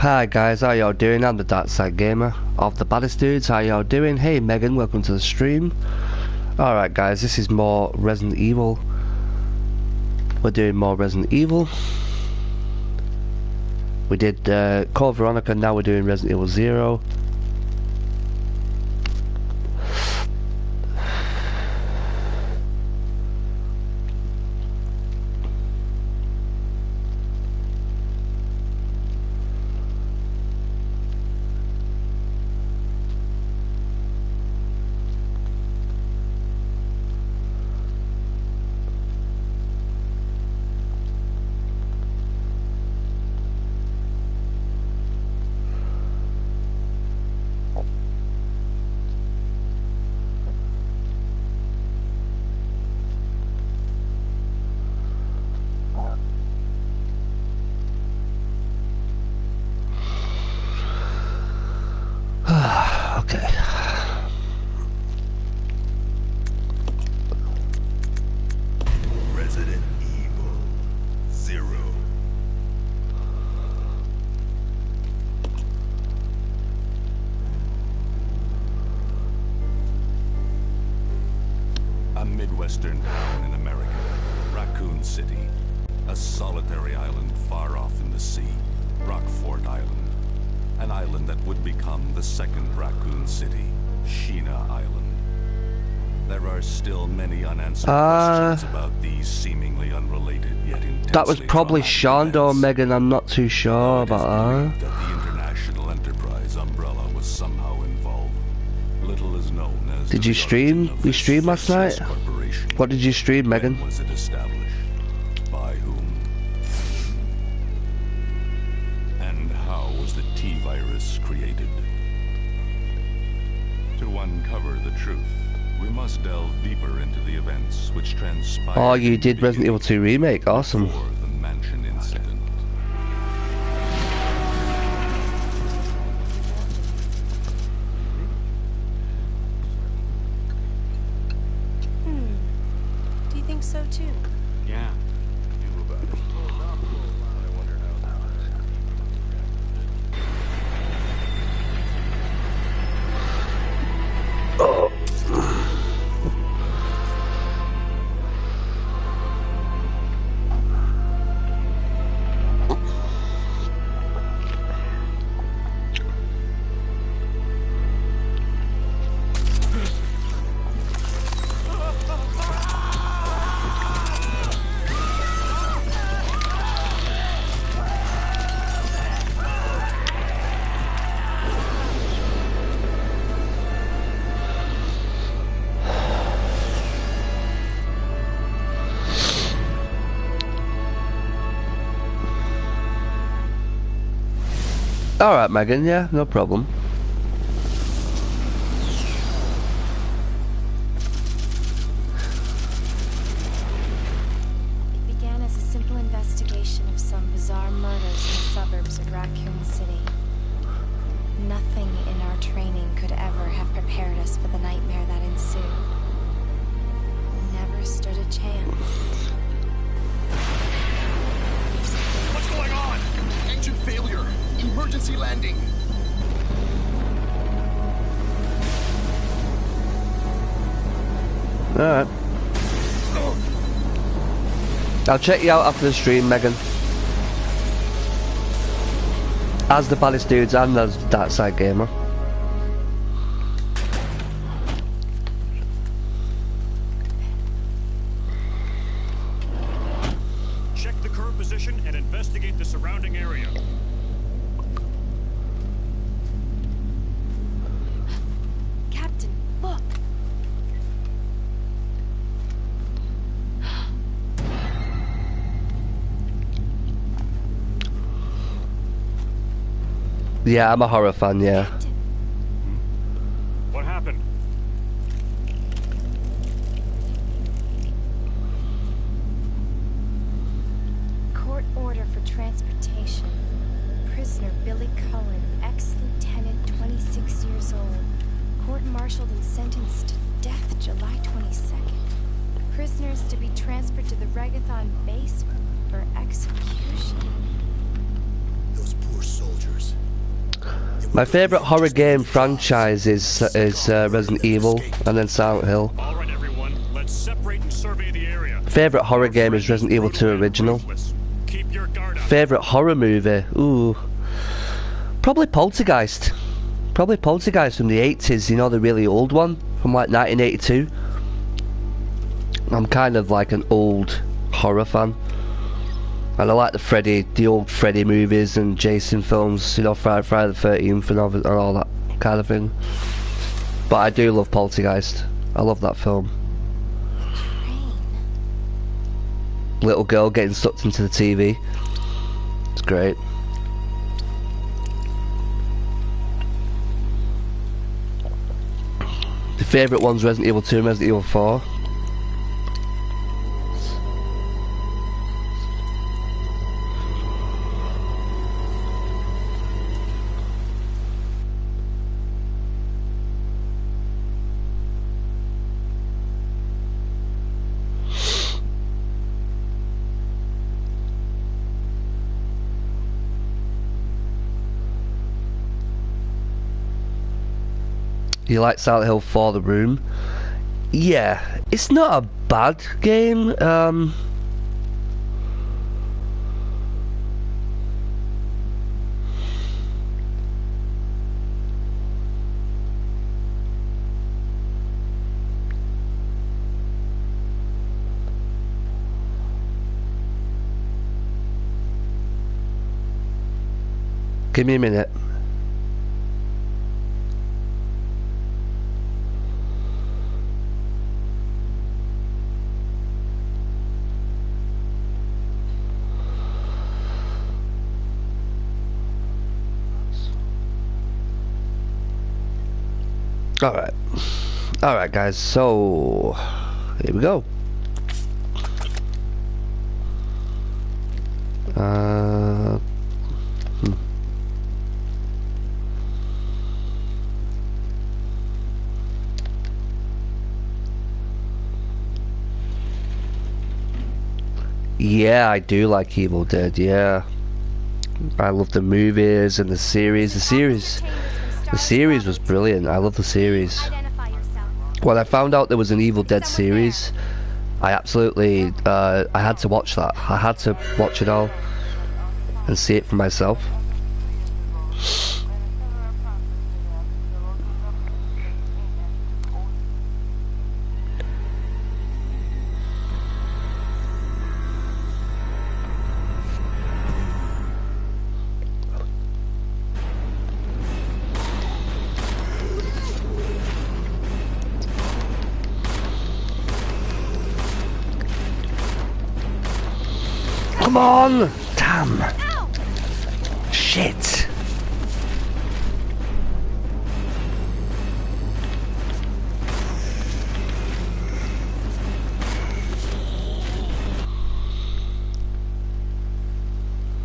Hi guys, how y'all doing? I'm the Darkside Gamer of the Baddest Dudes. How y'all doing? Hey Megan, welcome to the stream. Alright guys, this is more Resident Evil. We're doing more Resident Evil. We did Code Veronica, now we're doing Resident Evil 0. Okay. Resident Evil 0. A Midwestern town in America, Raccoon City. A solitary island far off in the sea, Rockfort Island. An island that would become the second Raccoon City, Sheena Island. There are still many unanswered questions about these seemingly unrelated yet intensely That was probably SEANDO, Megan, I'm not too sure about that. That the international enterprise umbrella was somehow involved. Little is known as Did you stream? You streamed last night? What did you stream, Megan? When was it established? By whom? And how was the T-virus created? To uncover the truth, we must delve deeper into the events which transpired. Oh, you did Resident Evil 2 Remake, awesome. Before the mansion incident. Do you think so too? Yeah. Alright, Megan, yeah, no problem. It began as a simple investigation of some bizarre murders in the suburbs of Raccoon City. Nothing in our training could ever have prepared us for the nightmare that ensued. We never stood a chance. What's going on? Engine failure. Emergency landing. Alright. I'll check you out after the stream, Megan. As the Baddest Dudes and as the Darkside Gamer. Check the current position and investigate the surrounding area. Captain, look! Yeah, I'm a horror fan, yeah. What happened? Court order for transportation. Prisoner Billy Cohen, ex-lieutenant, 26 years old. Court-martialed and sentenced to death July 22nd. Prisoners to be transferred to the Regathon base for execution. Those poor soldiers. My favourite horror game franchise is Resident Evil, and then Silent Hill. All right, everyone. Let's separate and survey the area. Favourite horror game is Resident Evil 2 Original. Keep your guard up. Favourite horror movie? Ooh. Probably Poltergeist. Probably Poltergeist from the 80s, you know, the really old one, from like 1982. I'm kind of like an old horror fan. And I like the old Freddy movies and Jason films, you know, Friday the 13th and all that kind of thing. But I do love Poltergeist. I love that film. Little girl getting sucked into the TV. It's great. The favourite one's Resident Evil 2 and Resident Evil 4. You like Silent Hill 4 The Room? Yeah, it's not a bad game. Give me a minute. Alright guys, so here we go. Yeah, I do like Evil Dead, yeah. I love the movies and the series. The series was brilliant. I love the series. When I found out there was an Evil Dead series, I absolutely, I had to watch that. I had to watch it all and see it for myself. Come on! Damn! Ow! Shit!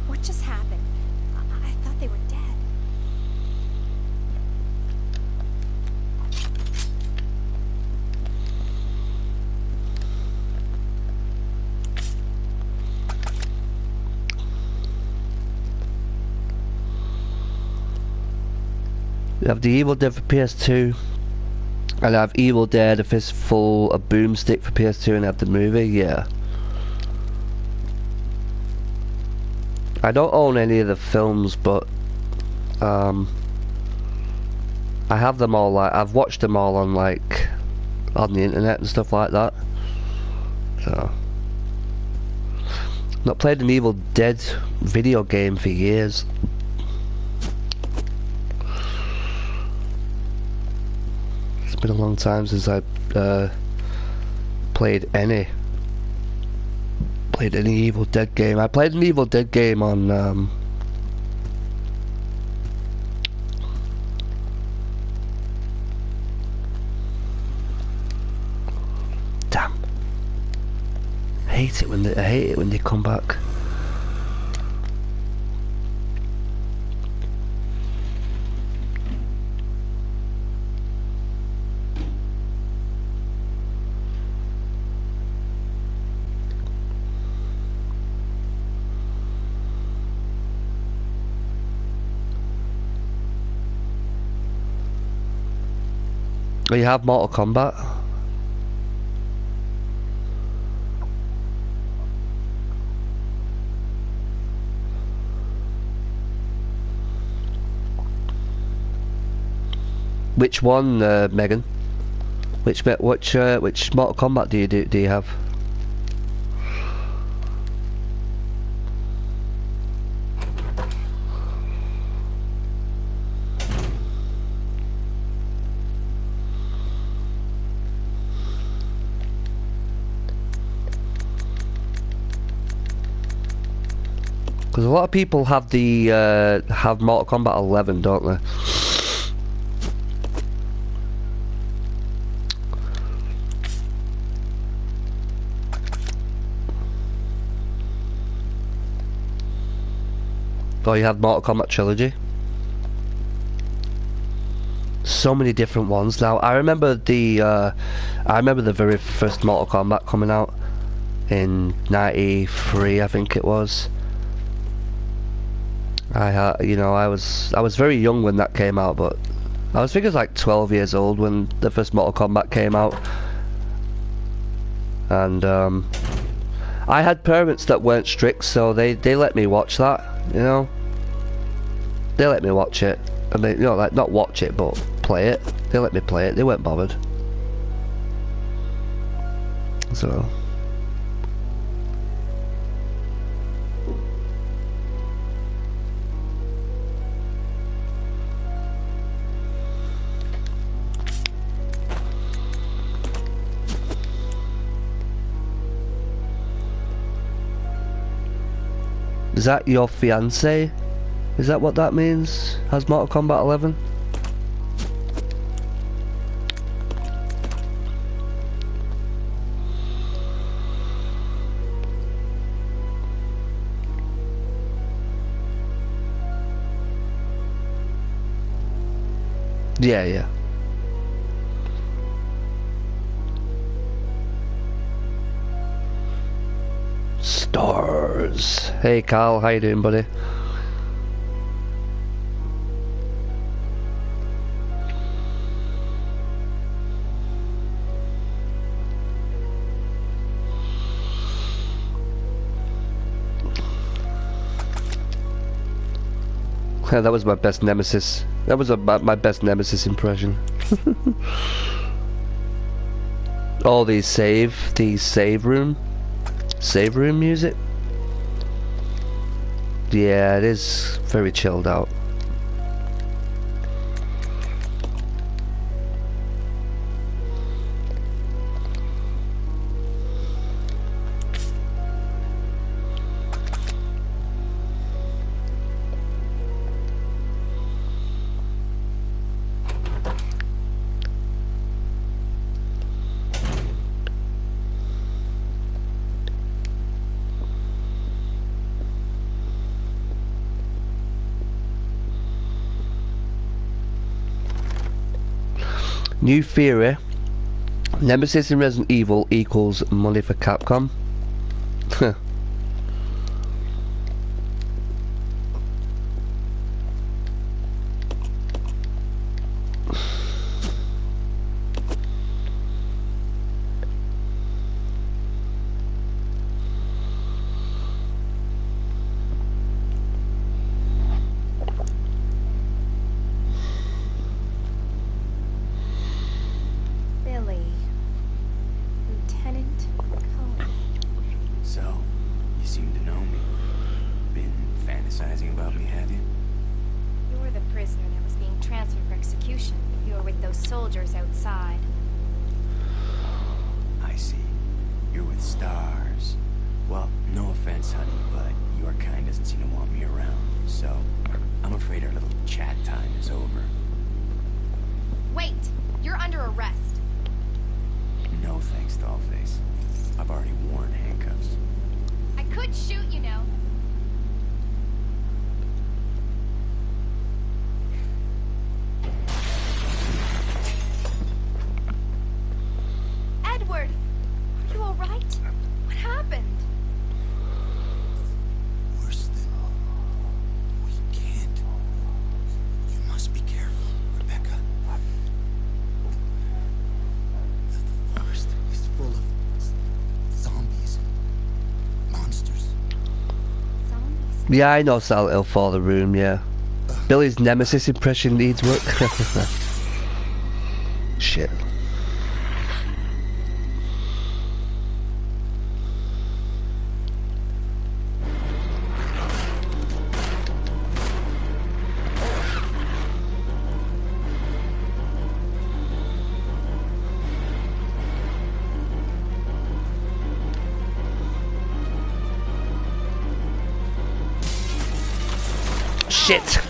What just happened? I thought they were dead. We have the Evil Dead for PS2, and I have Evil Dead, a fistful, a boomstick for PS2, and I have the movie, yeah. I don't own any of the films, but I have them all, like, I've watched them all on, like, on the internet and stuff like that. So, not played an Evil Dead video game for years. It's been a long time since I played any Evil Dead game. I played an Evil Dead game on damn. I hate it when they come back. Oh, you have Mortal Kombat? Which one, Megan? Which Mortal Kombat do you have? Because a lot of people have the have Mortal Kombat 11, don't they? Oh, you have Mortal Kombat Trilogy. So many different ones. Now I remember the very first Mortal Kombat coming out in '93, I think it was. You know, I was very young when that came out, but I was like 12 years old when the first Mortal Kombat came out, and I had parents that weren't strict, so they let me watch that. You know, they let me watch it. I mean, you know, like not watch it, but play it. They let me play it. They weren't bothered. So. Is that your fiance? Is that what that means? Has Mortal Kombat 11? Yeah, yeah. Stars. Hey Carl, how you doing, buddy? That was my best nemesis. That was my best nemesis impression. All these save room music. Yeah, it is very chilled out. New theory. Nemesis in Resident Evil equals money for Capcom. Yeah, I know Silent Hill 4 The Room, yeah. Billy's Nemesis impression needs work. Shit. Shit!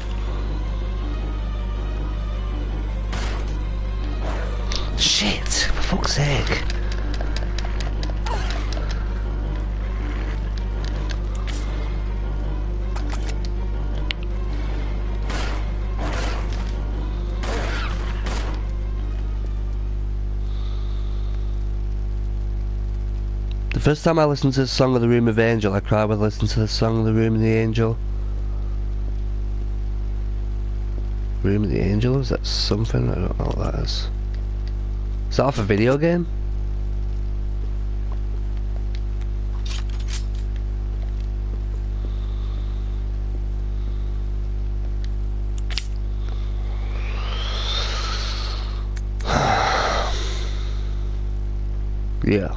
Shit! For fuck's sake! The first time I listened to the Song of the Room of Angel, I cried when I listened to the Song of the Room of the Angel. Room of the Angel? Is that something? I don't know what that is. Is that off a video game? Yeah.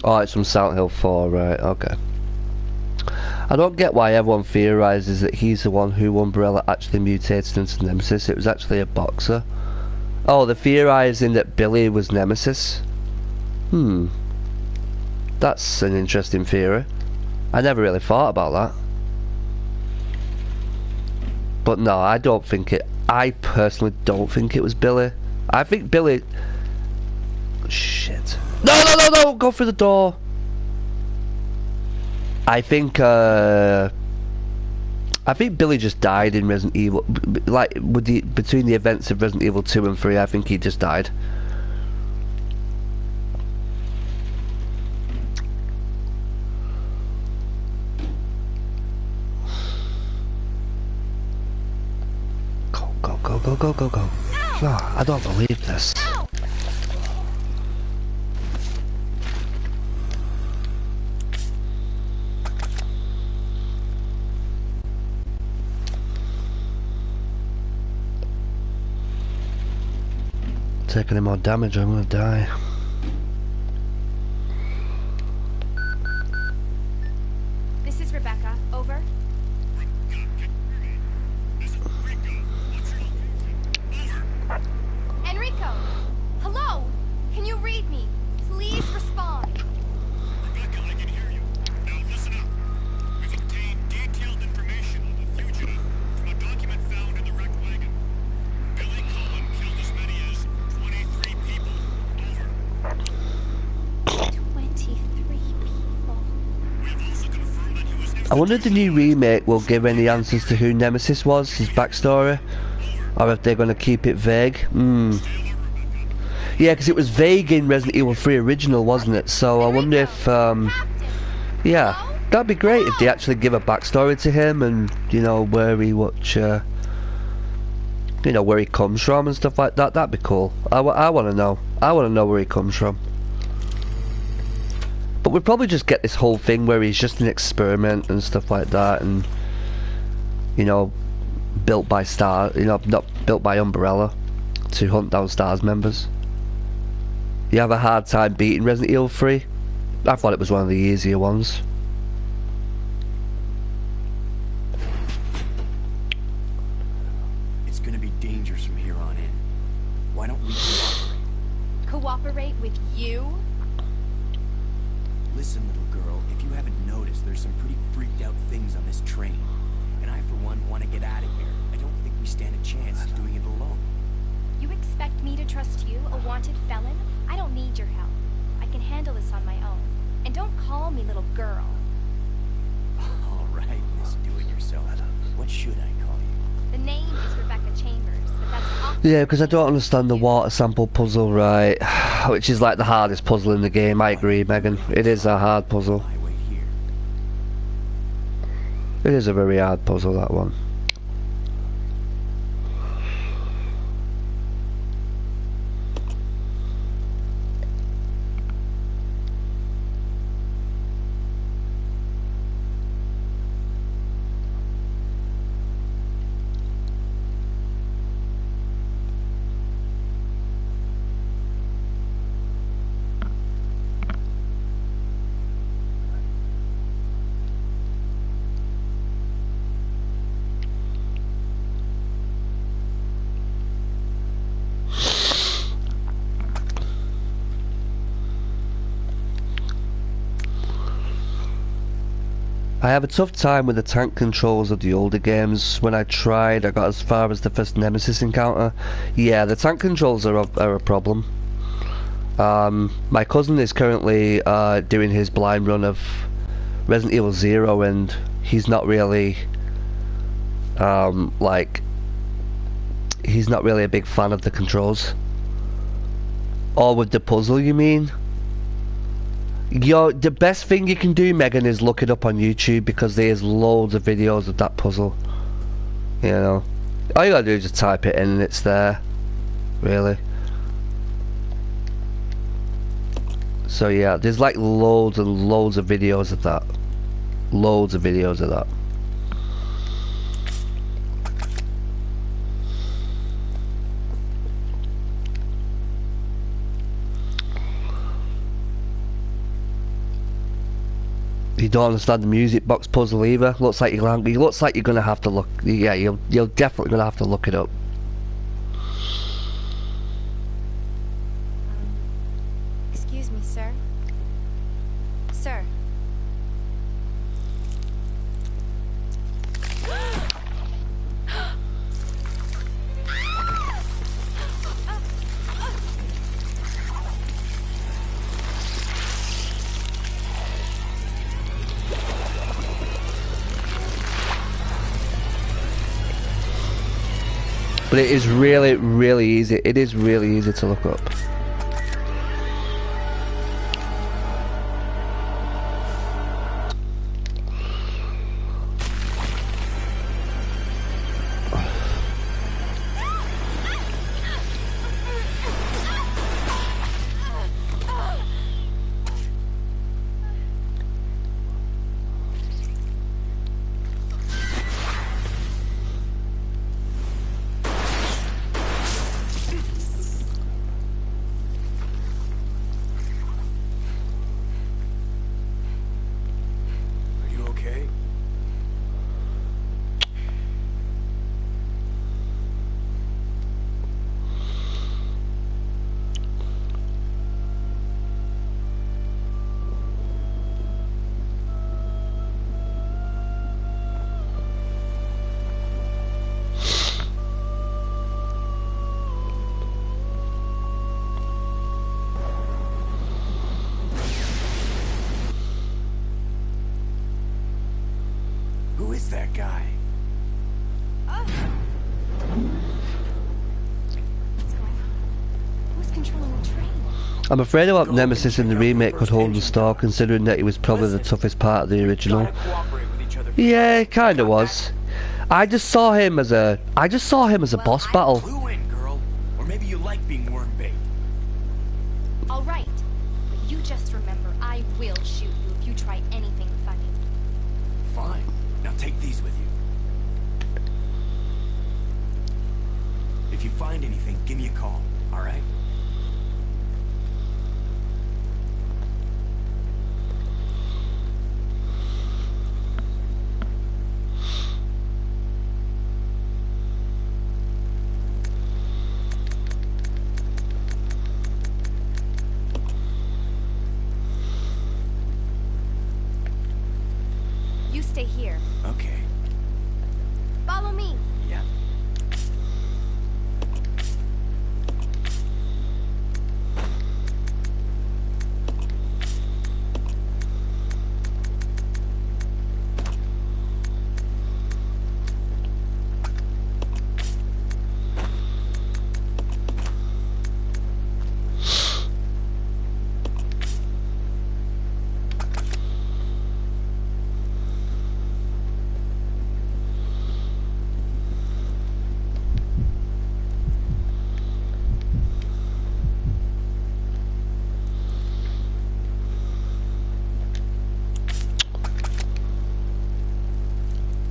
Oh, it's from Silent Hill 4, right, okay. I don't get why everyone theorises that he's the one who Umbrella actually mutated into Nemesis. It was actually a boxer. Oh, they're theorising that Billy was Nemesis? That's an interesting theory. I never really thought about that. But no, I don't think it... I personally don't think it was Billy. I think Billy... Shit. No, no, no, no! Go through the door! I think Billy just died in Resident Evil. Like, with between the events of Resident Evil 2 and 3, I think he just died. Go, go, go, go, go, go, go. Oh, I don't believe this. Taking any more damage, I'm gonna die. This is Rebecca. Over. Enrico! Hello! Can you read me? Please respond. Rebecca, I can hear you. Now listen up. We've obtained detailed information on the fugitive from a document found in the wrecked wagon. Billy Cullen killed as many as 23 people. Over. 23 people. We have also confirmed that he was I wonder if the new remake will give any answers to who Nemesis was, his backstory, or if they're going to keep it vague. Yeah, because it was vague in Resident Evil 3 original, wasn't it? So I wonder if, yeah, that'd be great if they actually give a backstory to him and, you know, where he you know, where he comes from and stuff like that. That'd be cool. I want to know. I want to know where he comes from. But we'd probably just get this whole thing where he's just an experiment and stuff like that, and, you know, built by not built by Umbrella to hunt down STARS members. You have a hard time beating Resident Evil 3? I thought it was one of the easier ones. It's gonna be dangerous from here on in. Why don't we cooperate? Cooperate with you? Listen, little girl, if you haven't noticed, there's some pretty freaked out things on this train. And I, for one, want to get out of here. I don't think we stand a chance of doing it alone. You expect me to trust you, a wanted felon? I don't need your help. I can handle this on my own. And don't call me little girl. All right, Miss Do-It-Yourself. What should I call you? The name is Rebecca Chambers, but that's opposite. Yeah, because I don't understand the water sample puzzle right, which is like the hardest puzzle in the game. I agree, Megan. It is a hard puzzle. I wait here. It is a very hard puzzle, that one. I have a tough time with the tank controls of the older games. When I tried, I got as far as the first Nemesis encounter. Yeah, the tank controls are a problem. My cousin is currently doing his blind run of Resident Evil 0, and he's not really he's not really a big fan of the controls. Or with the puzzle, you mean? The best thing you can do, Megan, is look it up on YouTube, because there's loads of videos of that puzzle. You know, all you gotta do is just type it in and it's there, really. So yeah, there's like loads and loads of videos of that. Loads of videos of that. You don't understand the music box puzzle either. Looks like you're gonna have to look. Yeah, you're definitely gonna have to look it up. Excuse me, sir. Sir. But it is really, really easy. It is really easy to look up. Who is that guy? What's going on? Who's controlling the train? I'm afraid of what Nemesis in the remake could hold in store, considering that he was probably the toughest part of the original. Yeah, it kinda was. I just saw him as a boss battle. Clue in, girl. Or maybe you like being worm bait. All right, but you just remember, I will shoot you if you try anything funny. Fine. Now take these with you. If you find anything, give me a call, alright? You stay here. Okay. Follow me. Yeah.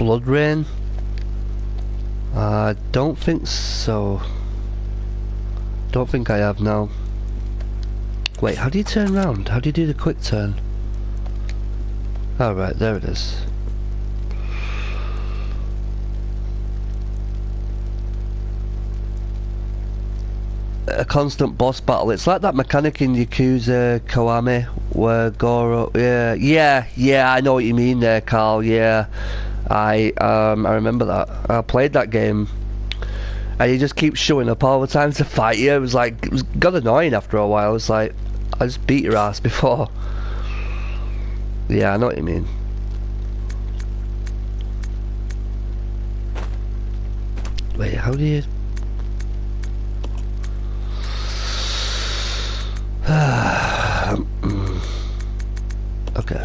Blood Rain? I don't think so. Don't think I have, no. Wait, how do you turn round? How do you do the quick turn? Oh right, there it is. A constant boss battle. It's like that mechanic in Yakuza Kiwami where Goro... Yeah, I know what you mean there, Carl, yeah. I remember that. I played that game. And he just keeps showing up all the time to fight you. It was got annoying after a while. It was like, I just beat your ass before. Yeah, I know what you mean. Wait, how do you... Okay.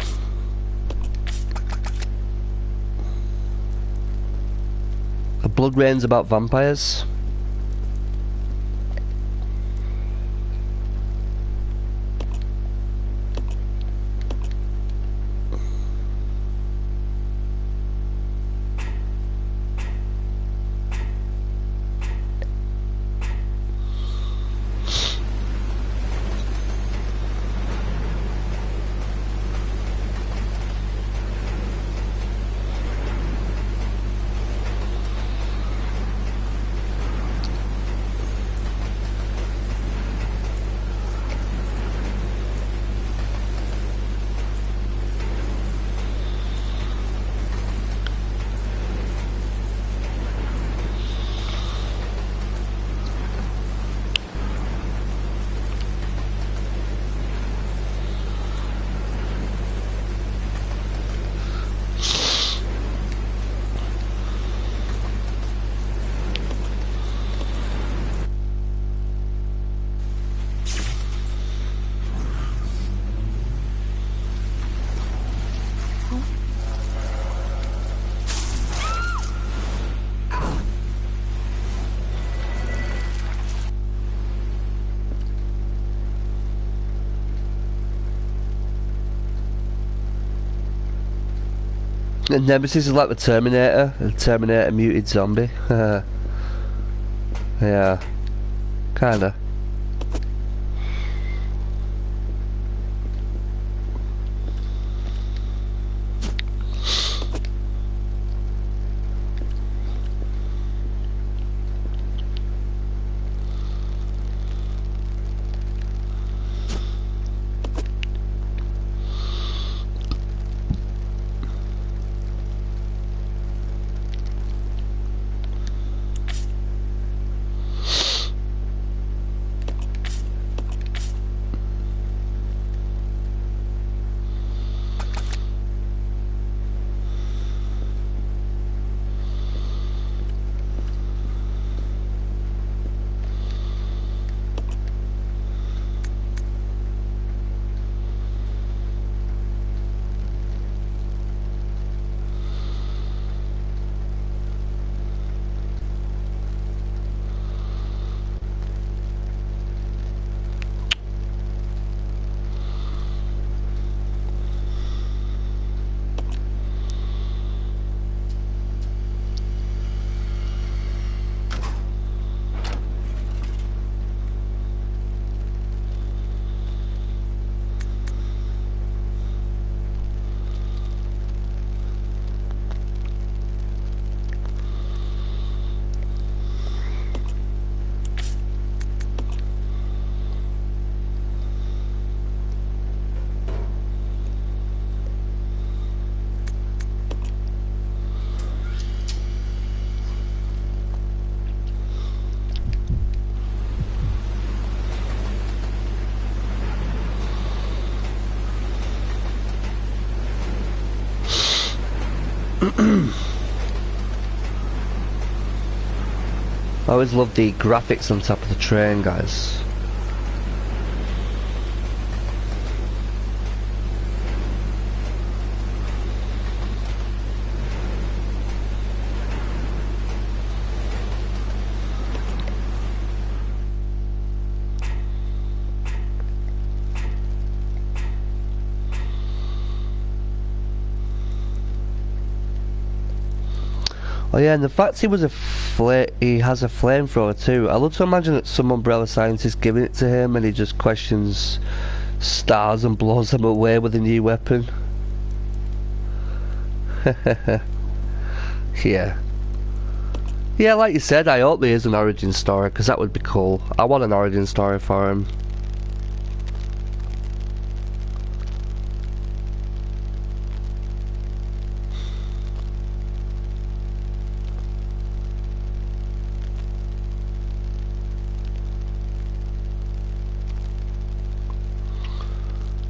A Blood Rain's about vampires. And Nemesis is like the Terminator muted zombie. Yeah, kinda. I always love the graphics on top of the train, guys. yeah, and the fact he has a flamethrower too. I love to imagine that some umbrella scientist giving it to him and he just questions stars and blows them away with a new weapon. Yeah. Yeah, like you said, I hope there is an origin story, because that would be cool. I want an origin story for him.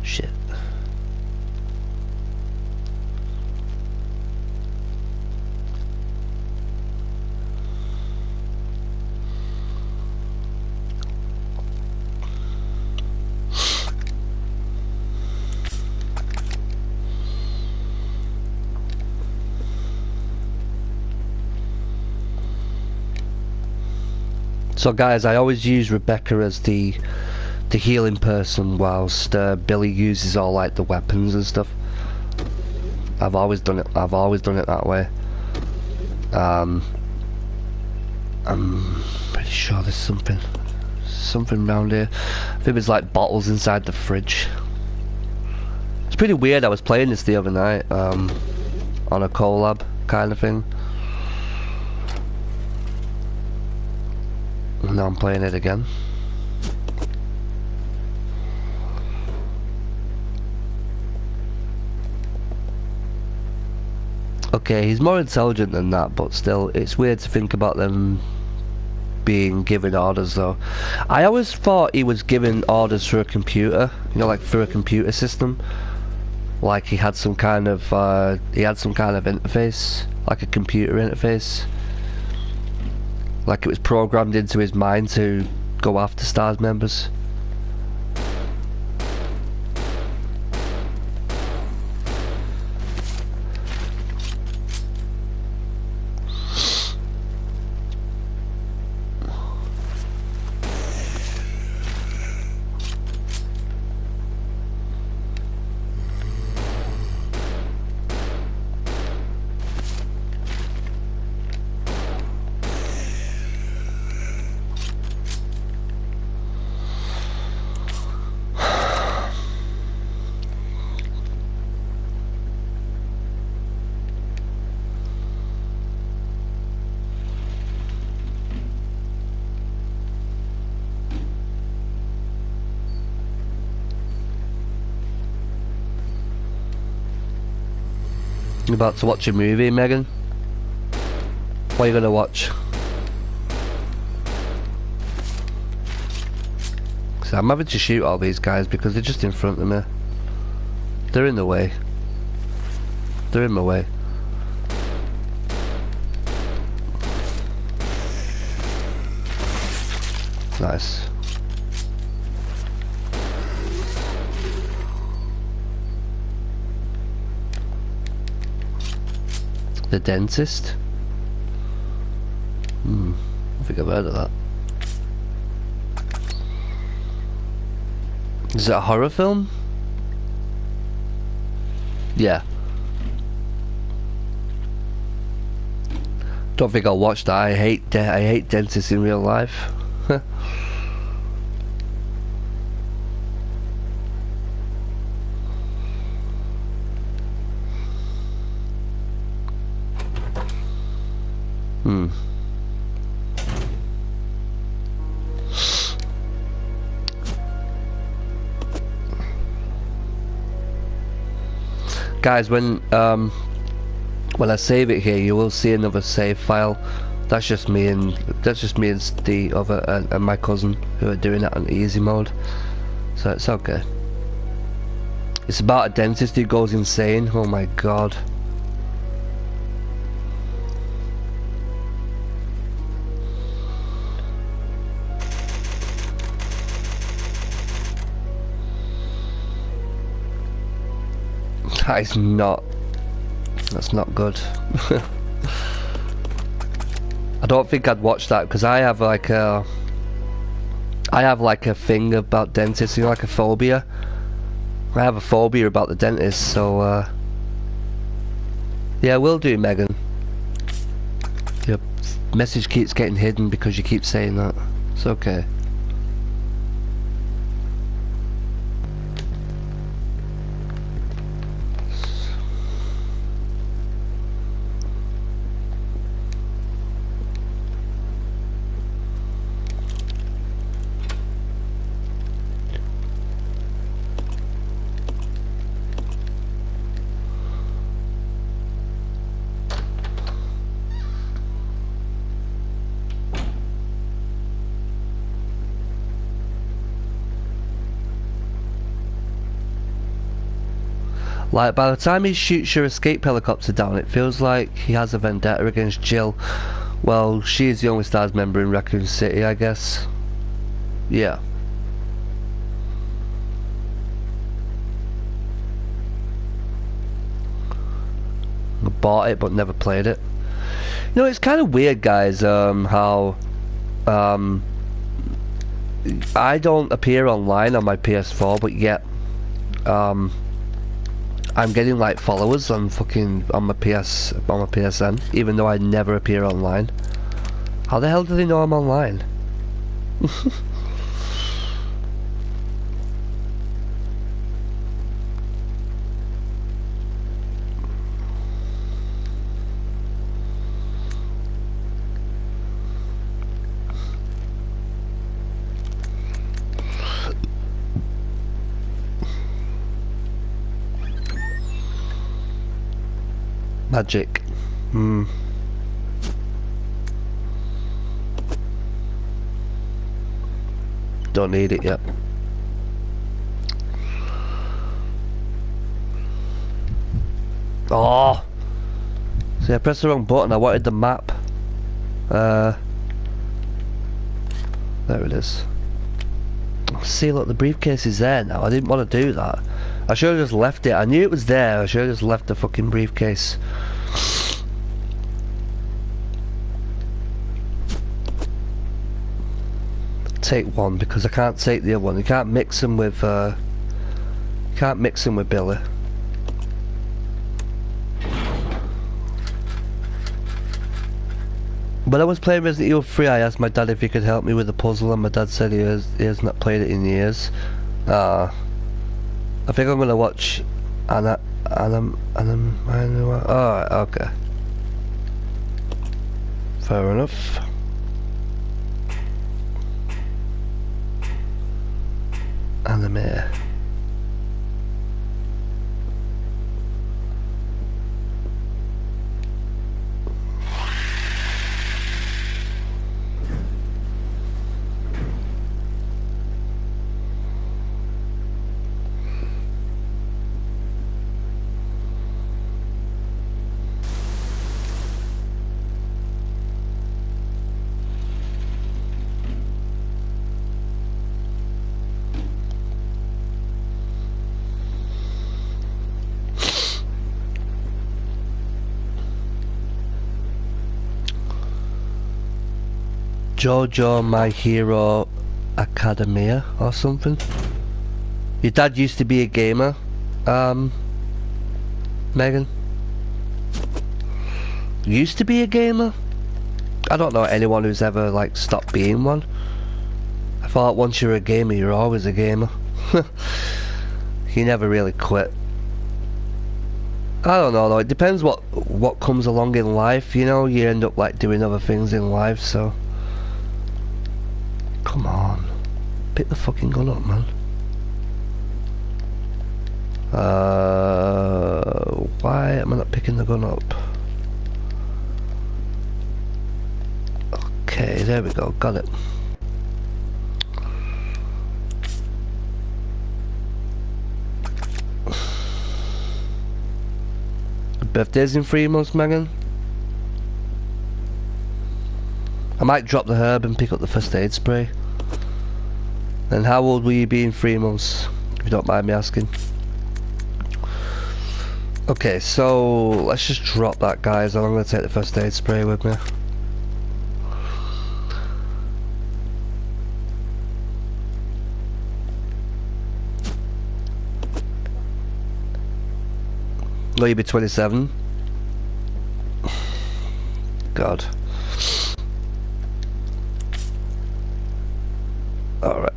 Shit. So guys, I always use Rebecca as the healing person, whilst Billy uses all like the weapons and stuff. I've always done it that way. I'm pretty sure there's something around here. I think there's like bottles inside the fridge. It's pretty weird. I was playing this the other night on a collab kind of thing. And now I'm playing it again. Okay, he's more intelligent than that, but still, it's weird to think about them being given orders though. I always thought he was given orders through a computer, you know, like through a computer system. Like he had some kind of interface, like a computer interface. Like it was programmed into his mind to go after STARS members. You about to watch a movie, Megan? What are you gonna watch? So I'm having to shoot all these guys because they're just in front of me. They're in the way. They're in my way. Nice. The dentist? I think I've heard of that. Is it a horror film? Yeah. Don't think I'll watch that. I hate dentists in real life. Guys, when I save it here, you will see another save file. That's just me and the other and my cousin who are doing it on easy mode, so it's okay. It's about a dentist who goes insane. Oh my god. That's not good. I don't think I'd watch that because I have like a thing about dentists, you know, like a phobia. I have a phobia about the dentist, so yeah, we'll do, Megan. message keeps getting hidden because you keep saying that. It's okay. Like, by the time he shoots your escape helicopter down, it feels like he has a vendetta against Jill. Well, she is the only STARS member in Raccoon City, I guess. Yeah. I bought it, but never played it. You know, it's kind of weird, guys, how... I don't appear online on my PS4, but yet... I'm getting like followers on my PSN, even though I never appear online. How the hell do they know I'm online? Magic. Don't need it yet. Oh! See, I pressed the wrong button. I wanted the map. There it is. See, look, the briefcase is there now. I didn't want to do that. I should have just left it. I knew it was there. I should have just left the fucking briefcase. Take one because I can't take the other one. You can't mix them with. Billy. When I was playing Resident Evil 3, I asked my dad if he could help me with the puzzle, and my dad said he has not played it in years. I think I'm gonna watch Alright, okay. Fair enough. Anime. JoJo My Hero Academia or something. Your dad used to be a gamer, Megan? Used to be a gamer? I don't know anyone who's ever like stopped being one. I thought once you're a gamer, you're always a gamer. You never really quit. I don't know though, it depends what comes along in life, you know, you end up like doing other things in life, so. Come on. Pick the fucking gun up, man. Why am I not picking the gun up? Okay, there we go, got it. Birthday's in 3 months, Megan. I might drop the herb and pick up the first aid spray. And how old will you be in 3 months, if you don't mind me asking? Okay, so let's just drop that, guys. I'm going to take the first aid spray with me. Will you be 27? God. Alright.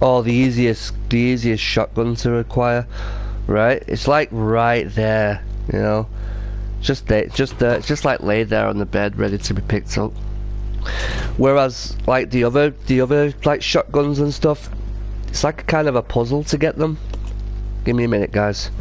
Oh, the easiest shotgun to acquire, right? It's like right there, you know, just like laid there on the bed, ready to be picked up. Whereas, like the other like shotguns and stuff, it's like a kind of a puzzle to get them. Give me a minute, guys.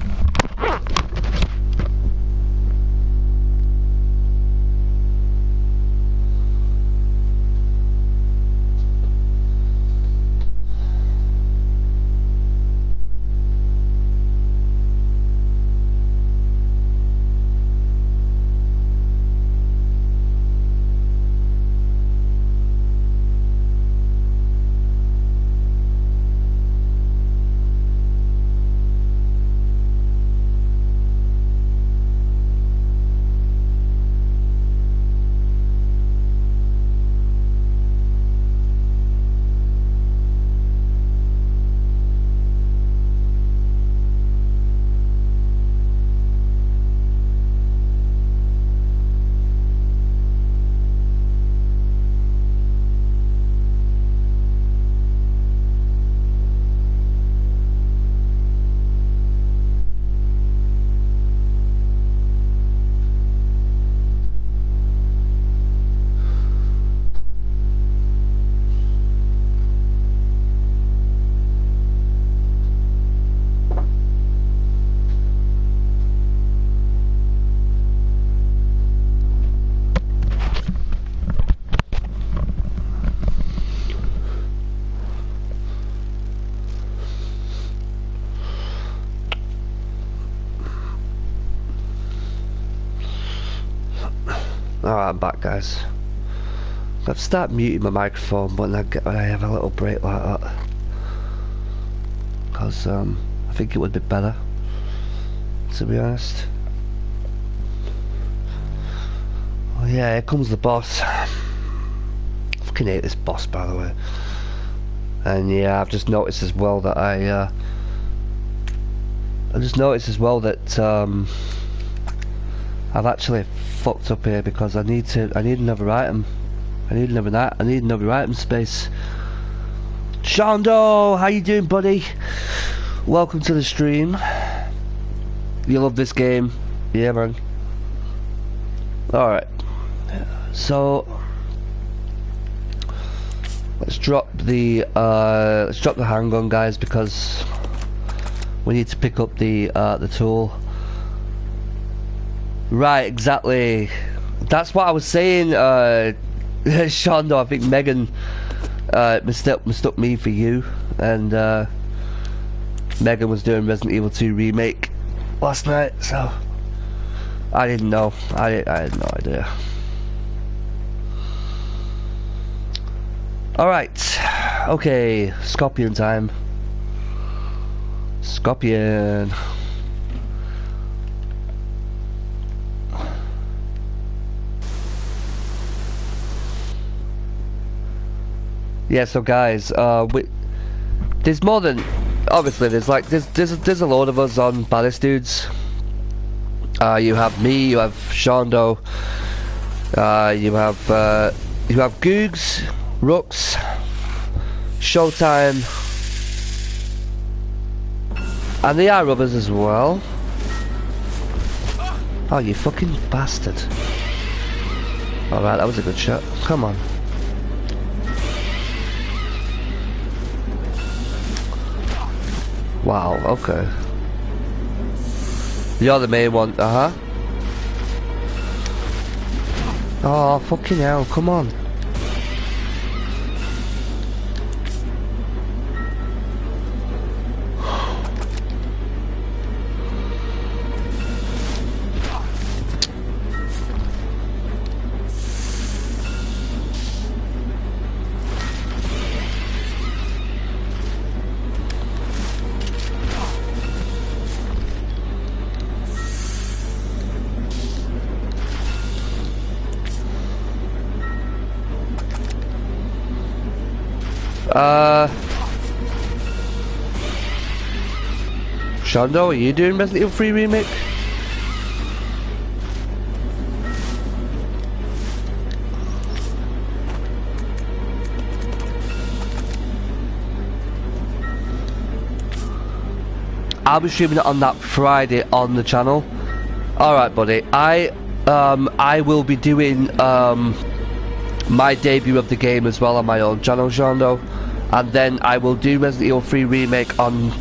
Alright, I'm back, guys. I've started muting my microphone when I have a little break like that, because I think it would be better, to be honest. Oh yeah, here comes the boss. I fucking hate this boss, by the way. And yeah, I've just noticed as well that I've actually fucked up here, because I need another item. I need another item space. SEANDO, how you doing, buddy? Welcome to the stream. You love this game? Yeah, man. Alright. So let's drop the handgun, guys, because we need to pick up the tool. Right, exactly. That's what I was saying, SEANDO. I think Megan mistook me for you, and Megan was doing Resident Evil 2 remake last night, so I didn't know. I had no idea. Alright, okay, Scorpion time. Scorpion. Yeah, so guys, there's more than, obviously there's a load of us on Baddest Dudes. You have me, you have SEANDO, you have Googs, Rooks, SJOTYME, and there are others as well. Oh, you fucking bastard. Alright, that was a good shot. Come on. Wow, okay. You're the main one, Oh, fucking hell, come on. SEANDO, are you doing Resident Evil 3 Remake? I'll be streaming it on that Friday on the channel. Alright buddy, I will be doing my debut of the game as well on my own channel, SEANDO, and then I will do Resident Evil 3 Remake on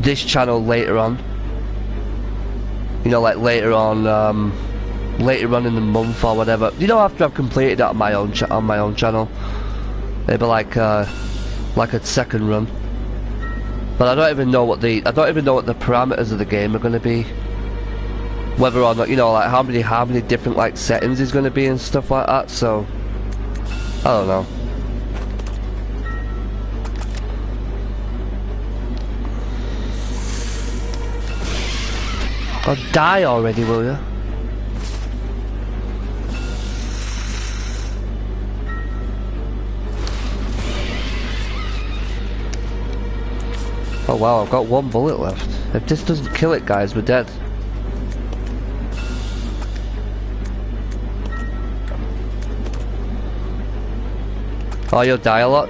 this channel later on. You know, like later on in the month or whatever. You know, after I've completed it on my own channel, maybe like a second run. But I don't even know what the parameters of the game are going to be. Whether or not, you know, like how many different like settings is going to be and stuff like that. So I don't know. Oh, die already, will you? Oh wow, I've got one bullet left. If this doesn't kill it, guys, we're dead. Oh, you'll die a lot.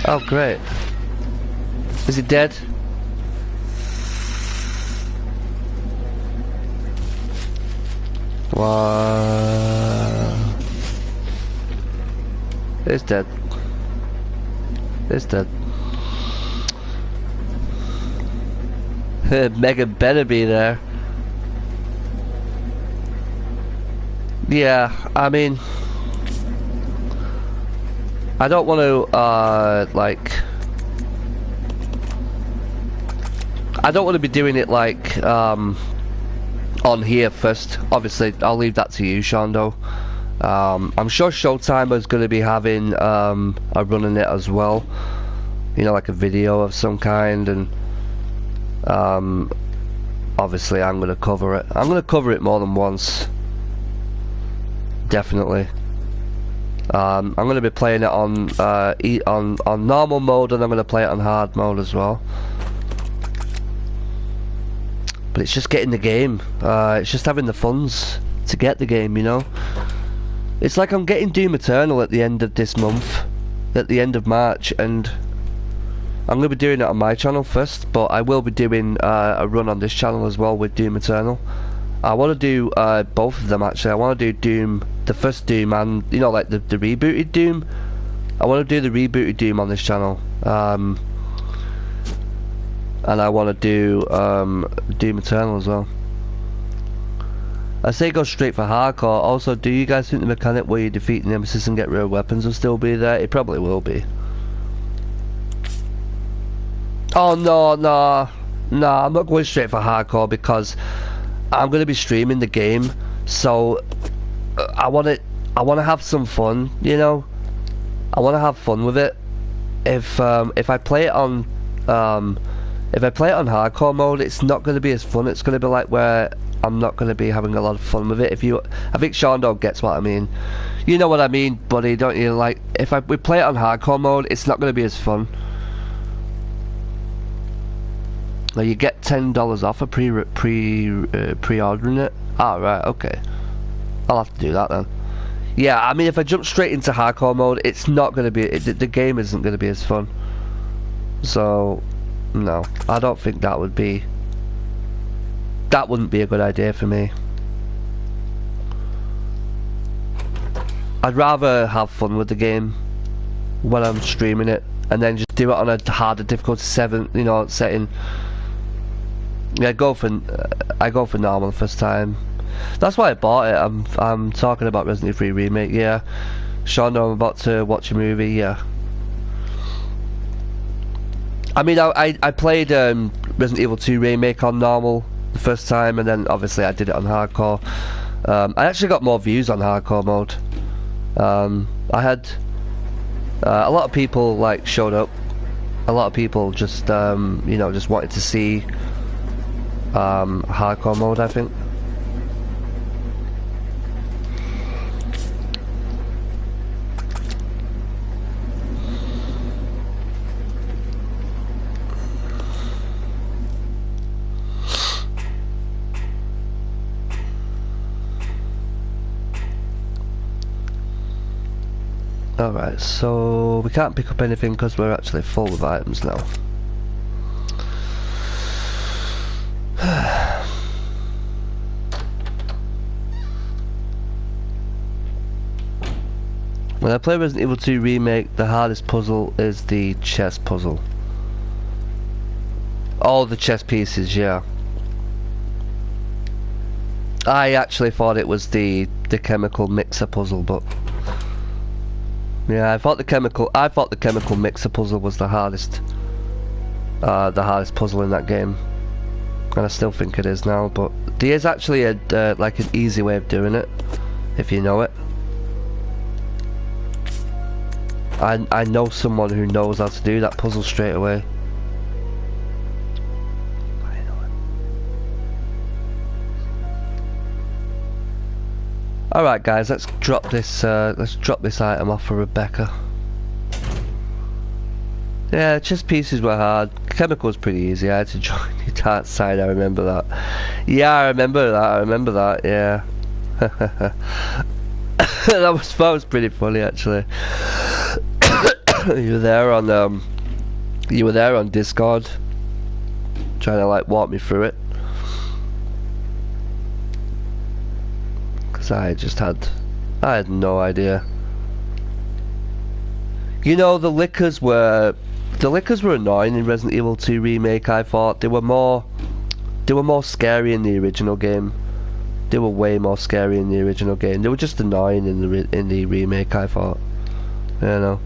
Oh, great. Is it dead? Wow. It's dead. It's dead. Megan better be there. Yeah, I mean, I don't want to, like, I don't want to be doing it, like, on here first. Obviously, I'll leave that to you, SEANDO. I'm sure SJOTYME is going to be having, a run in it as well. You know, like a video of some kind, and, obviously I'm going to cover it. I'm going to cover it more than once. Definitely. I'm going to be playing it on normal mode, and I'm going to play it on hard mode as well. But it's just getting the game. It's just having the funds to get the game, you know. It's like I'm getting Doom Eternal at the end of this month, at the end of March, and I'm going to be doing it on my channel first, but I will be doing a run on this channel as well with Doom Eternal. I want to do both of them actually. I want to do Doom, the first Doom, and you know, like the rebooted Doom. I want to do the rebooted Doom on this channel, and I want to do Doom Eternal as well. I say go straight for hardcore. Also, do you guys think the mechanic where you defeat the nemesis and get rare weapons will still be there? It probably will be. Oh no, no, no! I'm not going straight for hardcore because I'm going to be streaming the game, so I want to have some fun, you know. I want to have fun with it. If I play it on hardcore mode, it's not going to be as fun. It's going to be like where I'm not going to be having a lot of fun with it. I think SEANDO gets what I mean. You know what I mean, buddy, don't you? Like if we play it on hardcore mode, it's not going to be as fun. Like you get $10 off for pre-ordering it. Ah, right, okay. I'll have to do that then. Yeah, I mean, if I jump straight into hardcore mode, it's not going to be. The game isn't going to be as fun. So, no, I don't think that would be. That wouldn't be a good idea for me. I'd rather have fun with the game when I'm streaming it, and then just do it on a harder difficulty 7, you know, setting. Yeah, I go for normal the first time. That's why I bought it. I'm talking about Resident Evil 3 Remake. Yeah, SEANDO, I'm about to watch a movie. Yeah. I mean, I played Resident Evil 2 Remake on normal the first time, and then obviously I did it on hardcore. I actually got more views on hardcore mode. I had a lot of people like showed up. A lot of people just you know, just wanted to see hardcore mode, I think. Alright, so we can't pick up anything because we're actually full of items now. When I play Resident Evil 2 Remake, the hardest puzzle is the chess puzzle. All the chess pieces, yeah. I actually thought it was the chemical mixer puzzle, but yeah, I thought the chemical mixer puzzle was the hardest puzzle in that game, and I still think it is now. But there is actually a like an easy way of doing it, if you know it. I know someone who knows how to do that puzzle straight away. Alright guys, let's drop this item off for Rebecca. Yeah, chess pieces were hard. Chemical was pretty easy. I had to join the Darkside, I remember that. Yeah, I remember that, yeah. that was pretty funny actually. you were there on Discord trying to like walk me through it. I had no idea. You know, the lickers were annoying in Resident Evil 2 Remake. I thought they were more scary in the original game. They were way more scary in the original game. They were just annoying in the remake, I thought. You know.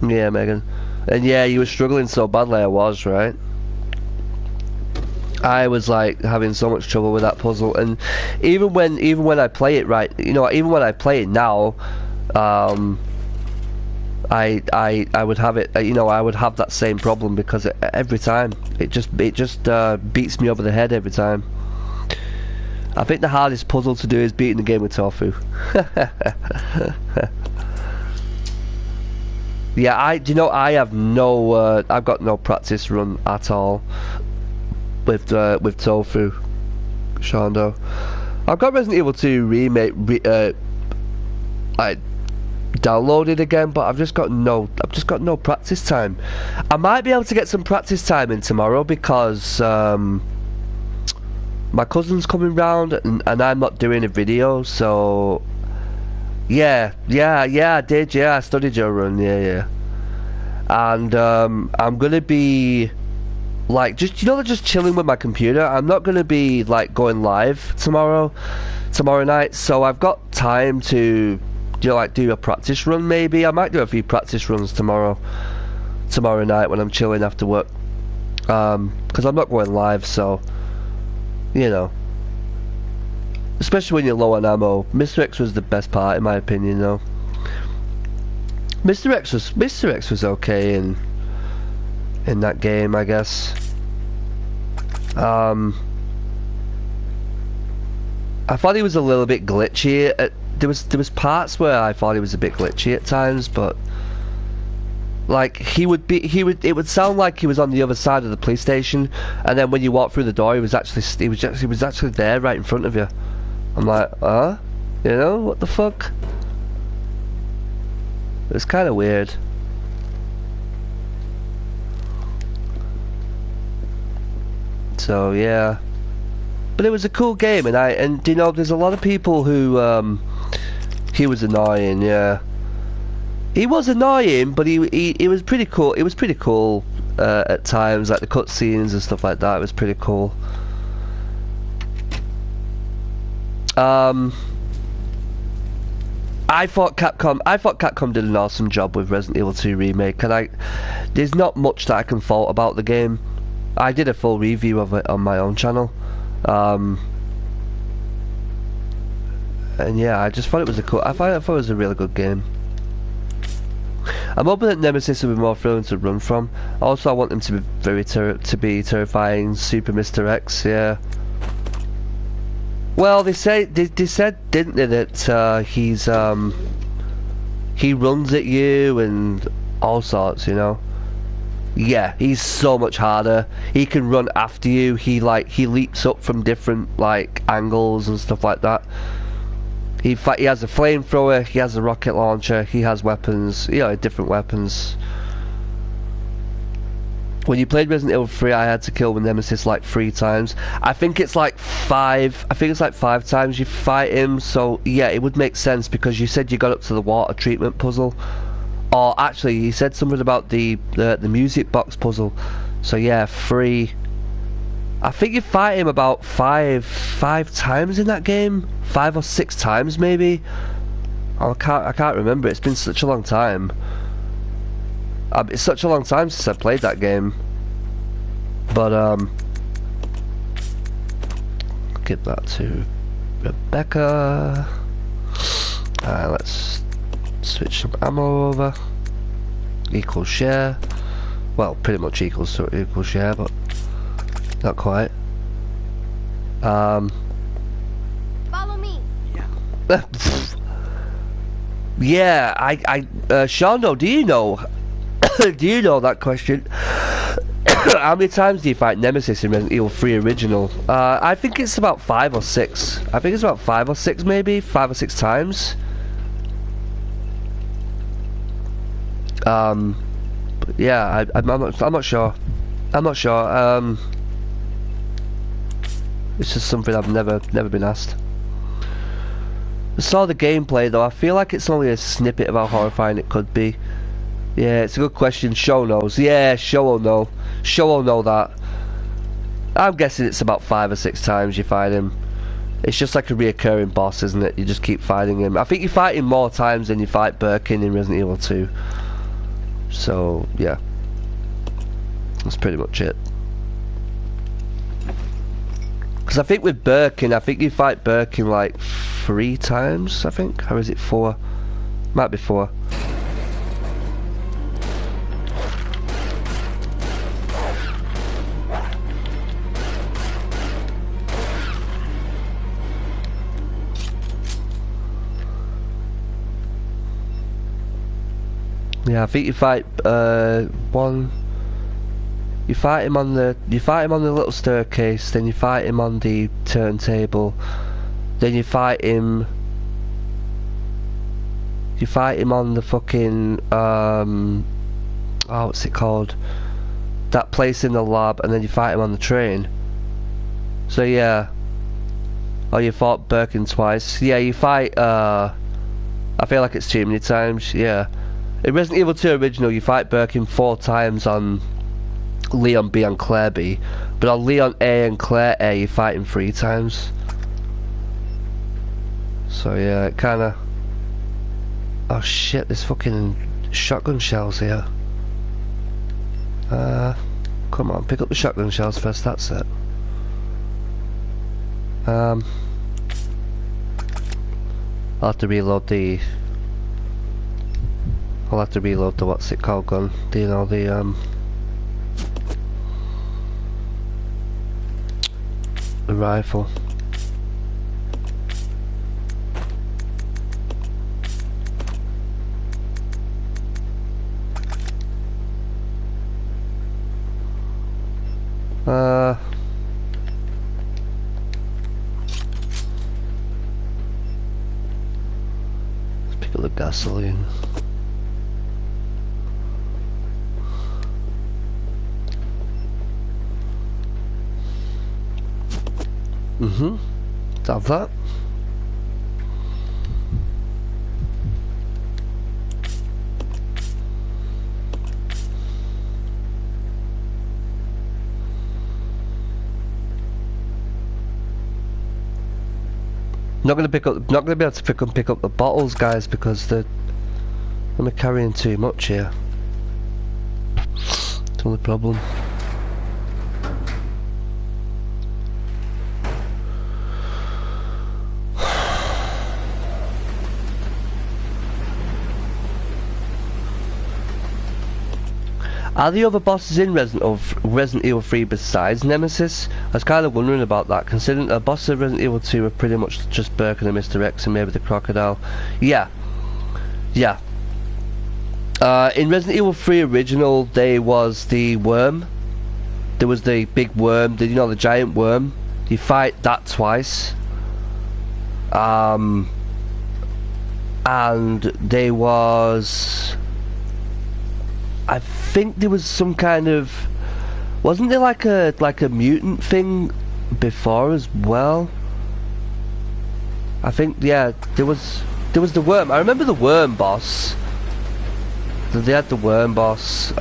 Yeah, Megan. And yeah, you were struggling so badly. I was, right? I was like having so much trouble with that puzzle, and even when I play it, right, you know, even when I play it now, I would have it, you know, I would have that same problem because every time it just beats me over the head every time. I think the hardest puzzle to do is beating the game with Tofu. Yeah, you know, I have no, I've got no practice run at all with Tofu, SEANDO. I've got Resident Evil 2 Remake, I downloaded again, but I've just got no practice time. I might be able to get some practice time in tomorrow because my cousin's coming round and I'm not doing a video, so yeah, I did, yeah, I studied your run, yeah. And I'm gonna be like, just, you know, just chilling with my computer. I'm not gonna be like going live tomorrow night, so I've got time to, you know, like do a practice run. Maybe I might do a few practice runs tomorrow night when I'm chilling after work, because I'm not going live, so you know, especially when you're low on ammo. Mr. X was the best part in my opinion, though. Mr. X was okay in that game, I guess. I thought he was a little bit glitchy. There was parts where I thought he was a bit glitchy at times, but like it would sound like he was on the other side of the police station, and then when you walk through the door, he was actually there right in front of you. I'm like, you know, what the fuck? It's kind of weird. So yeah, but it was a cool game, and you know, there's a lot of people who he was annoying. Yeah, he was annoying, but he was pretty cool. It was pretty cool at times, like the cutscenes and stuff like that. It was pretty cool. I thought Capcom did an awesome job with Resident Evil 2 Remake, and there's not much that I can fault about the game. I did a full review of it on my own channel, and yeah, I just thought it was I thought it was a really good game. I'm hoping that Nemesis will be more thrilling to run from. Also, I want him to be terrifying, Super Mr. X. Yeah. Well, they said, didn't they, that he runs at you and all sorts, you know. Yeah, he's so much harder. He can run after you. He leaps up from different like angles and stuff like that. He has a flamethrower, he has a rocket launcher, he has weapons, you know, different weapons. When you played Resident Evil 3, I had to kill the Nemesis like 3 times. I think it's like 5. I think it's like 5 times you fight him. So yeah, it would make sense because you said you got up to the water treatment puzzle, or actually you said something about the music box puzzle. So yeah, 3. I think you fight him about 5 times in that game, 5 or 6 times maybe. I can't remember. It's been such a long time. It's such a long time since I played that game. But give that to Rebecca. Let's switch some ammo over. Equal share. Well, pretty much equal share, but not quite. Follow me. Yeah. Yeah, SEANDO, do you know? Do you know that question? How many times do you fight Nemesis in Resident Evil 3 original? I think it's about 5 or 6. I think it's about 5 or 6 maybe, 5 or 6 times. But yeah, I'm not sure. I'm not sure. It's just something I've never been asked. I saw the gameplay though. I feel like it's only a snippet of how horrifying it could be. Yeah, it's a good question. Show knows. Yeah, Show will know. Show will know that. I'm guessing it's about 5 or 6 times you fight him. It's just like a reoccurring boss, isn't it? You just keep fighting him. I think you fight him more times than you fight Birkin in Resident Evil 2. So, yeah. That's pretty much it. Because I think with Birkin, I think you fight Birkin like 3 times, I think. Or is it 4? Might be 4. Yeah, I think you fight one. You fight him on the little staircase, then you fight him on the turntable, then you fight him on the fucking what's it called? That place in the lab, and then you fight him on the train. So yeah. Oh, you fought Birkin twice. Yeah, you fight I feel like it's too many times, yeah. In Resident Evil 2 original, you fight Birkin 4 times on Leon B and Claire B, but on Leon A and Claire A, you fight him 3 times. So yeah, it kinda... Oh shit, there's fucking shotgun shells here. Come on, pick up the shotgun shells first, that's it. I'll have to reload the... I'll have to reload the what's it called gun. Do you know the rifle. Let's pick up the gasoline. Have that. Not gonna be able to pick up the bottles, guys, because I'm carrying too much here. That's the only problem. Are the other bosses in Resident Evil 3 besides Nemesis? I was kind of wondering about that, considering the bosses of Resident Evil 2 are pretty much just Birkin and Mr. X and maybe the crocodile. Yeah. Yeah. In Resident Evil 3 original, there was the worm. There was the big worm, you know, the giant worm. You fight that twice. and there was, I think there was some kind of, wasn't there like a mutant thing before as well? I think, yeah, there was the worm. I remember the worm boss. They had the worm boss.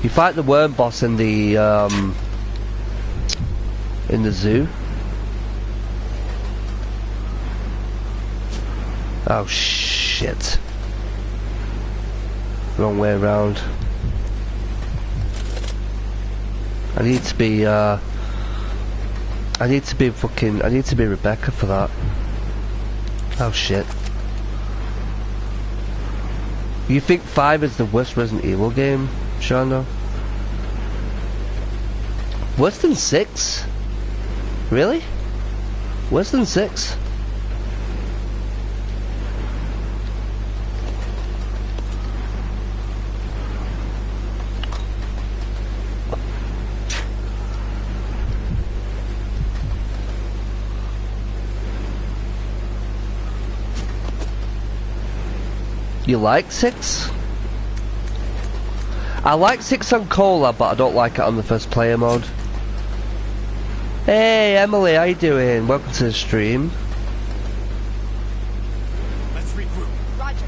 You fight the worm boss in the zoo. Oh shit. Wrong way around. I need to be Rebecca for that. Oh shit. You think 5 is the worst Resident Evil game, SEANDO? Worse than 6? Really? Worse than 6? You like 6? I like 6 on Cola, but I don't like it on the first player mode. Hey Emily, how you doing? Welcome to the stream. Let's regroup. Roger.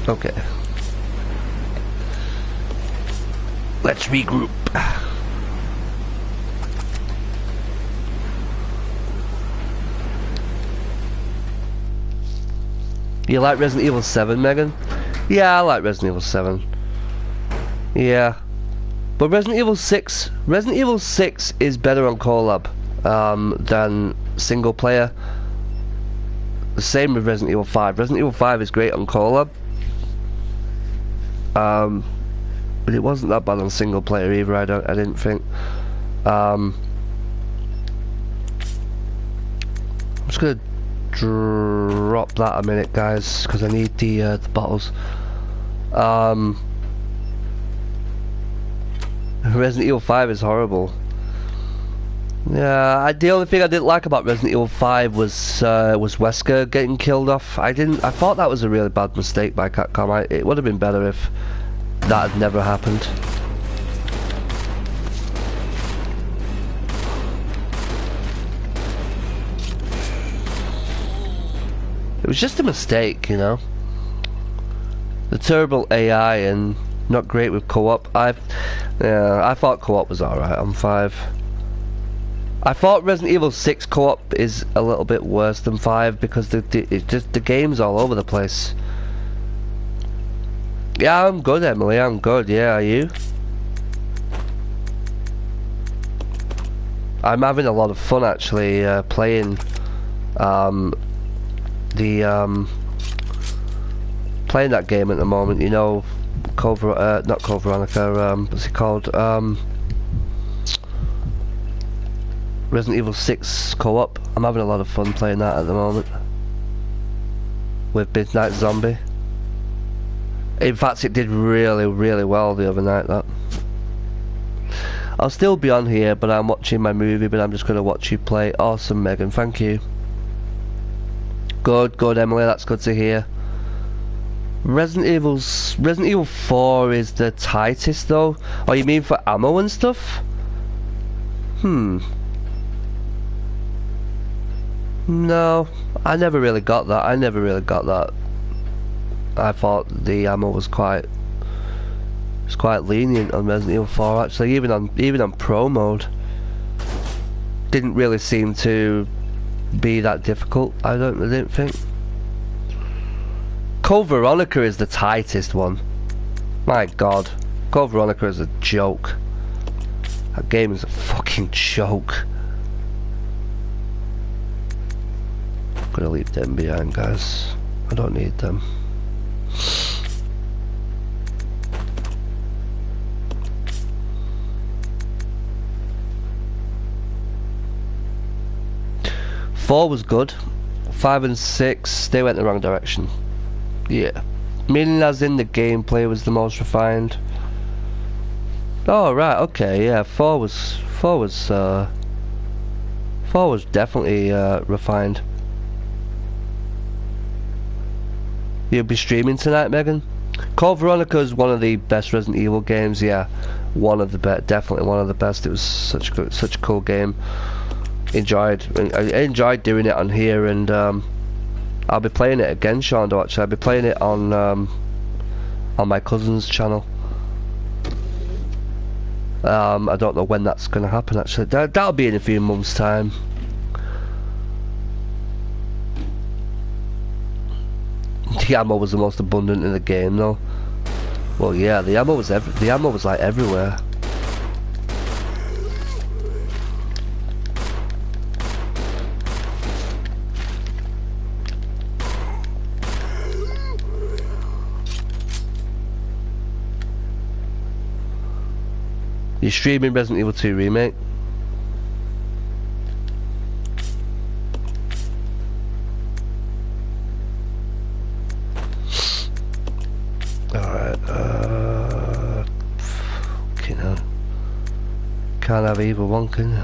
Okay. Let's regroup. You like Resident Evil 7, Megan? Yeah, I like Resident Evil 7. Yeah. But Resident Evil 6 is better on co-op than single player. The same with Resident Evil 5. Resident Evil 5 is great on co-op. But it wasn't that bad on single player either, I didn't think. I'm just gonna drop that a minute, guys, because I need the bottles. Resident Evil 5 is horrible. Yeah, the only thing I didn't like about Resident Evil 5 was Wesker getting killed off. I thought that was a really bad mistake by Capcom. It would have been better if that had never happened. It was just a mistake, you know. The terrible AI and not great with co-op. I thought co-op was alright on 5. I thought Resident Evil 6 co-op is a little bit worse than 5 because the game's all over the place. Yeah, I'm good, Emily. I'm good. Yeah, are you? I'm having a lot of fun actually playing playing that game at the moment, you know, not Code Veronica, what's it called? Resident Evil 6 co-op. I'm having a lot of fun playing that at the moment with Midnight Zombie. In fact, it did really, really well the other night, that. I'll still be on here, but I'm watching my movie, but I'm just going to watch you play. Awesome, Megan, thank you. Good, Emily, that's good to hear. Resident Evil 4 is the tightest though? Oh, you mean for ammo and stuff? No, I never really got that. I thought the ammo was quite lenient on Resident Evil 4 actually, even on Pro mode. Didn't really seem to be that difficult, I didn't think. Code Veronica is the tightest one. My god. Code Veronica is a joke. That game is a fucking joke. I'm gonna leave them behind, guys. I don't need them. Four was good. 5 and 6, they went the wrong direction. Yeah. Meaning as in the gameplay was the most refined. Oh right, okay, yeah, 4 was 4 was definitely refined. You'll be streaming tonight, Megan? Code Veronica is one of the best Resident Evil games. Yeah, one of the best. Definitely one of the best. It was such a cool game. I enjoyed doing it on here, and I'll be playing it again, Shando. Actually, I'll be playing it on my cousin's channel. I don't know when that's going to happen. Actually, that'll be in a few months' time. The ammo was the most abundant in the game, though. Well, yeah, the ammo was like everywhere. You're streaming Resident Evil 2 Remake? Alright, okay now. Can't have either one, can you?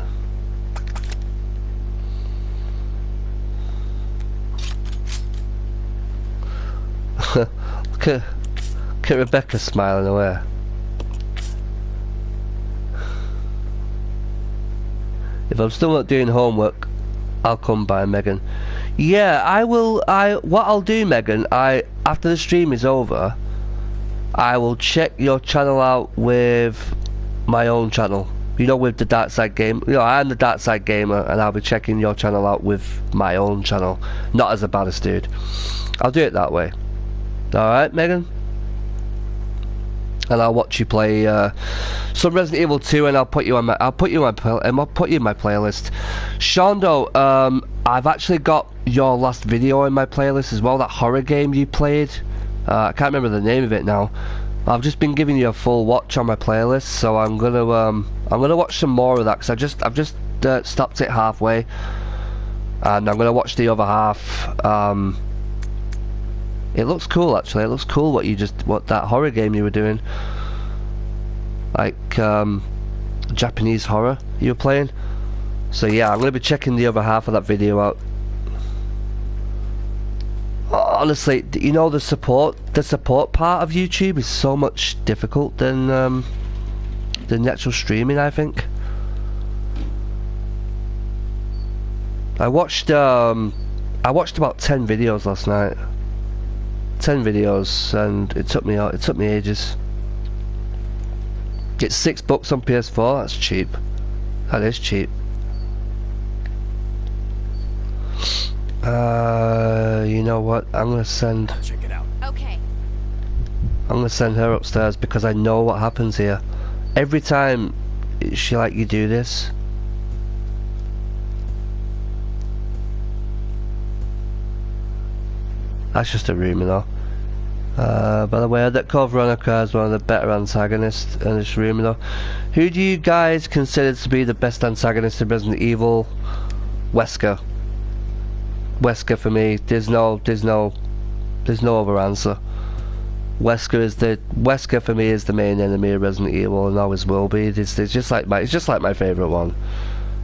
Look at Rebecca smiling away. If I'm still not doing homework, I'll come by, Megan. Yeah, I will. What I'll do, Megan, after the stream is over, I will check your channel out with my own channel. You know, with the Darkside Gamer. You know, I'm the Darkside Gamer, and I'll be checking your channel out with my own channel, not as a Baddest Dude. I'll do it that way. All right, Megan. And I'll watch you play some Resident Evil 2, and I'll put you in my playlist. Shando, I've actually got your last video in my playlist as well. That horror game you played. I can't remember the name of it now. I've just been giving you a full watch on my playlist, so I'm gonna watch some more of that, because I've just stopped it halfway, and I'm gonna watch the other half. It looks cool, actually. It looks cool what that horror game you were doing. Like, Japanese horror you were playing. So yeah, I'm going to be checking the other half of that video out. Honestly, you know, the support part of YouTube is so much difficult than the actual streaming, I think. I watched about 10 videos last night. 10 videos, and it took me ages. It's $6 on PS4. That's cheap. That is cheap. You know what? I'm gonna send. I'll check it out. Okay. I'm gonna send her upstairs, because I know what happens here. Every time she like you do this. That's just a rumour, though. By the way, that Code Veronica is one of the better antagonists in this rumour, though. Who do you guys consider to be the best antagonist in Resident Evil? Wesker. Wesker for me. There's no other answer. Wesker for me is the main enemy of Resident Evil, and always will be. It's just like my favourite one.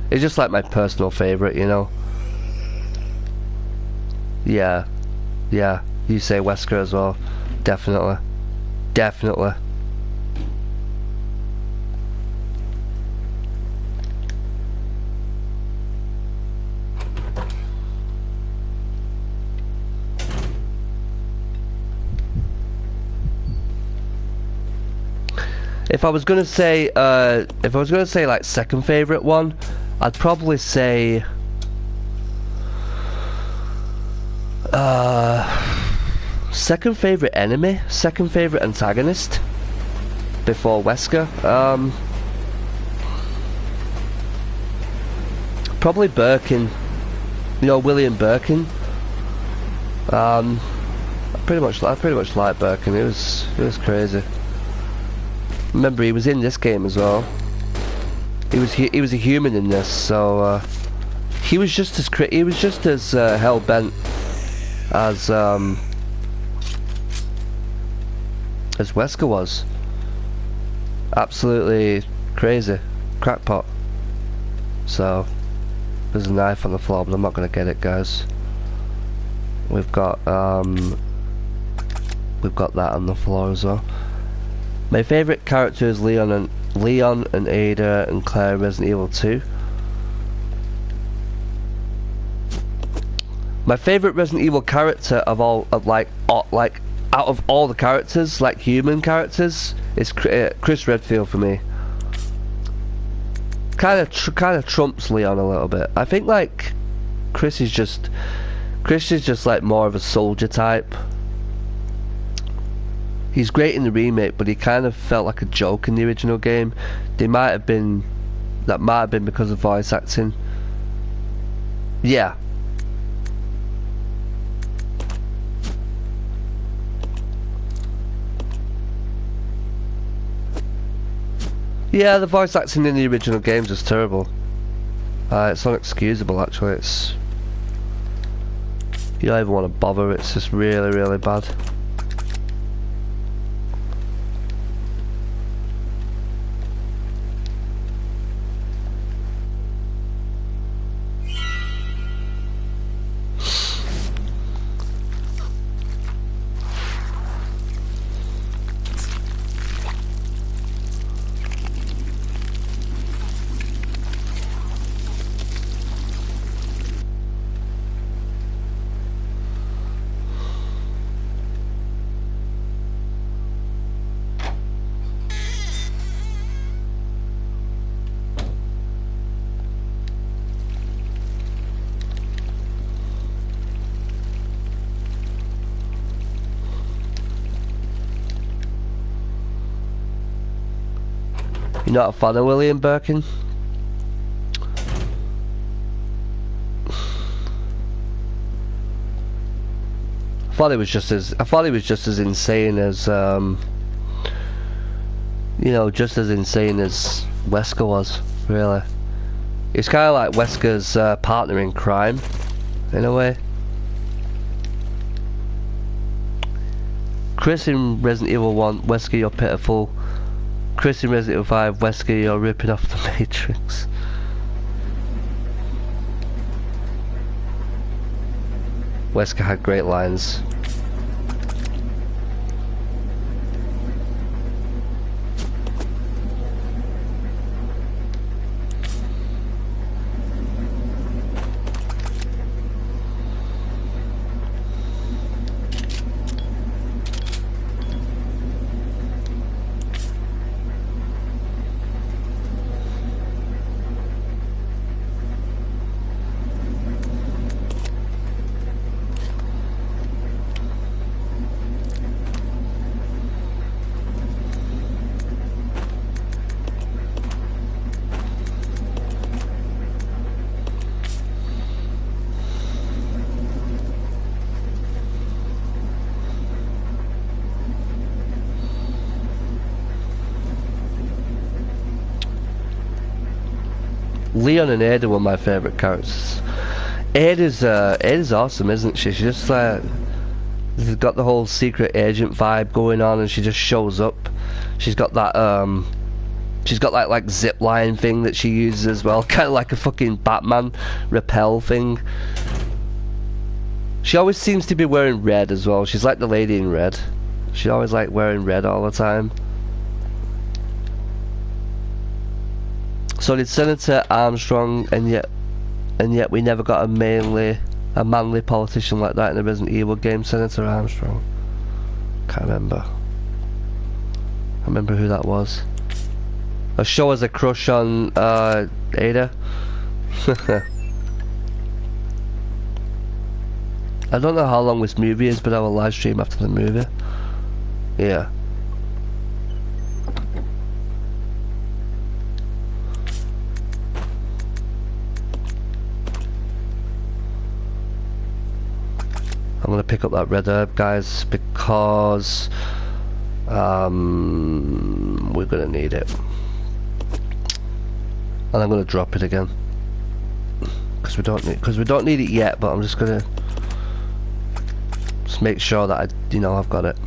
It's just like my personal favourite, you know. Yeah, you say Wesker as well. Definitely. If I was gonna say like second favourite one, I'd probably say second favourite enemy, second favourite antagonist before Wesker. Probably Birkin. You know, William Birkin. I pretty much like Birkin. It was crazy. Remember, he was in this game as well. He was a human in this, so he was just as hell bent as Wesker was. Absolutely crazy, crackpot. So There's a knife on the floor, but I'm not gonna get it, guys. We've got that on the floor as well. My favourite character is Leon and Ada and Claire in Resident Evil 2. My favourite Resident Evil character of all out of all the characters, like human characters, is Chris Redfield for me. Kind of trumps Leon a little bit. I think like Chris is just like more of a soldier type. He's great in the remake, but he kind of felt like a joke in the original game. That might have been because of voice acting. Yeah. Yeah, the voice acting in the original games is terrible. It's unexcusable, actually. You don't even want to bother. It's just really, really bad. You're not a fan of William Birkin? I thought he was just as insane as you know, just as insane as Wesker was, really. He's kind of like Wesker's partner in crime, in a way. Chris in Resident Evil 1, Wesker, you're pitiful. Chris in Resident Evil 5, Wesker, you're ripping off the Matrix. Wesker had great lines. Leon and Ada were my favourite characters. Ada's awesome, isn't she? She's just like, she's got the whole secret agent vibe going on, and she just shows up. She's got that like zip line thing that she uses as well, kind of like a fucking Batman rappel thing. She always seems to be wearing red as well. She's like the lady in red. She's always like wearing red all the time. So did Senator Armstrong, and yet we never got a manly politician like that in the Resident Evil game. Senator Armstrong. Can't remember. I remember who that was. A show has a crush on Ada. I don't know how long this movie is, but I will live stream after the movie. Yeah. I'm gonna pick up that red herb, guys, because we're gonna need it, and I'm gonna drop it again because we don't need it yet. But I'm just gonna make sure that I've got it.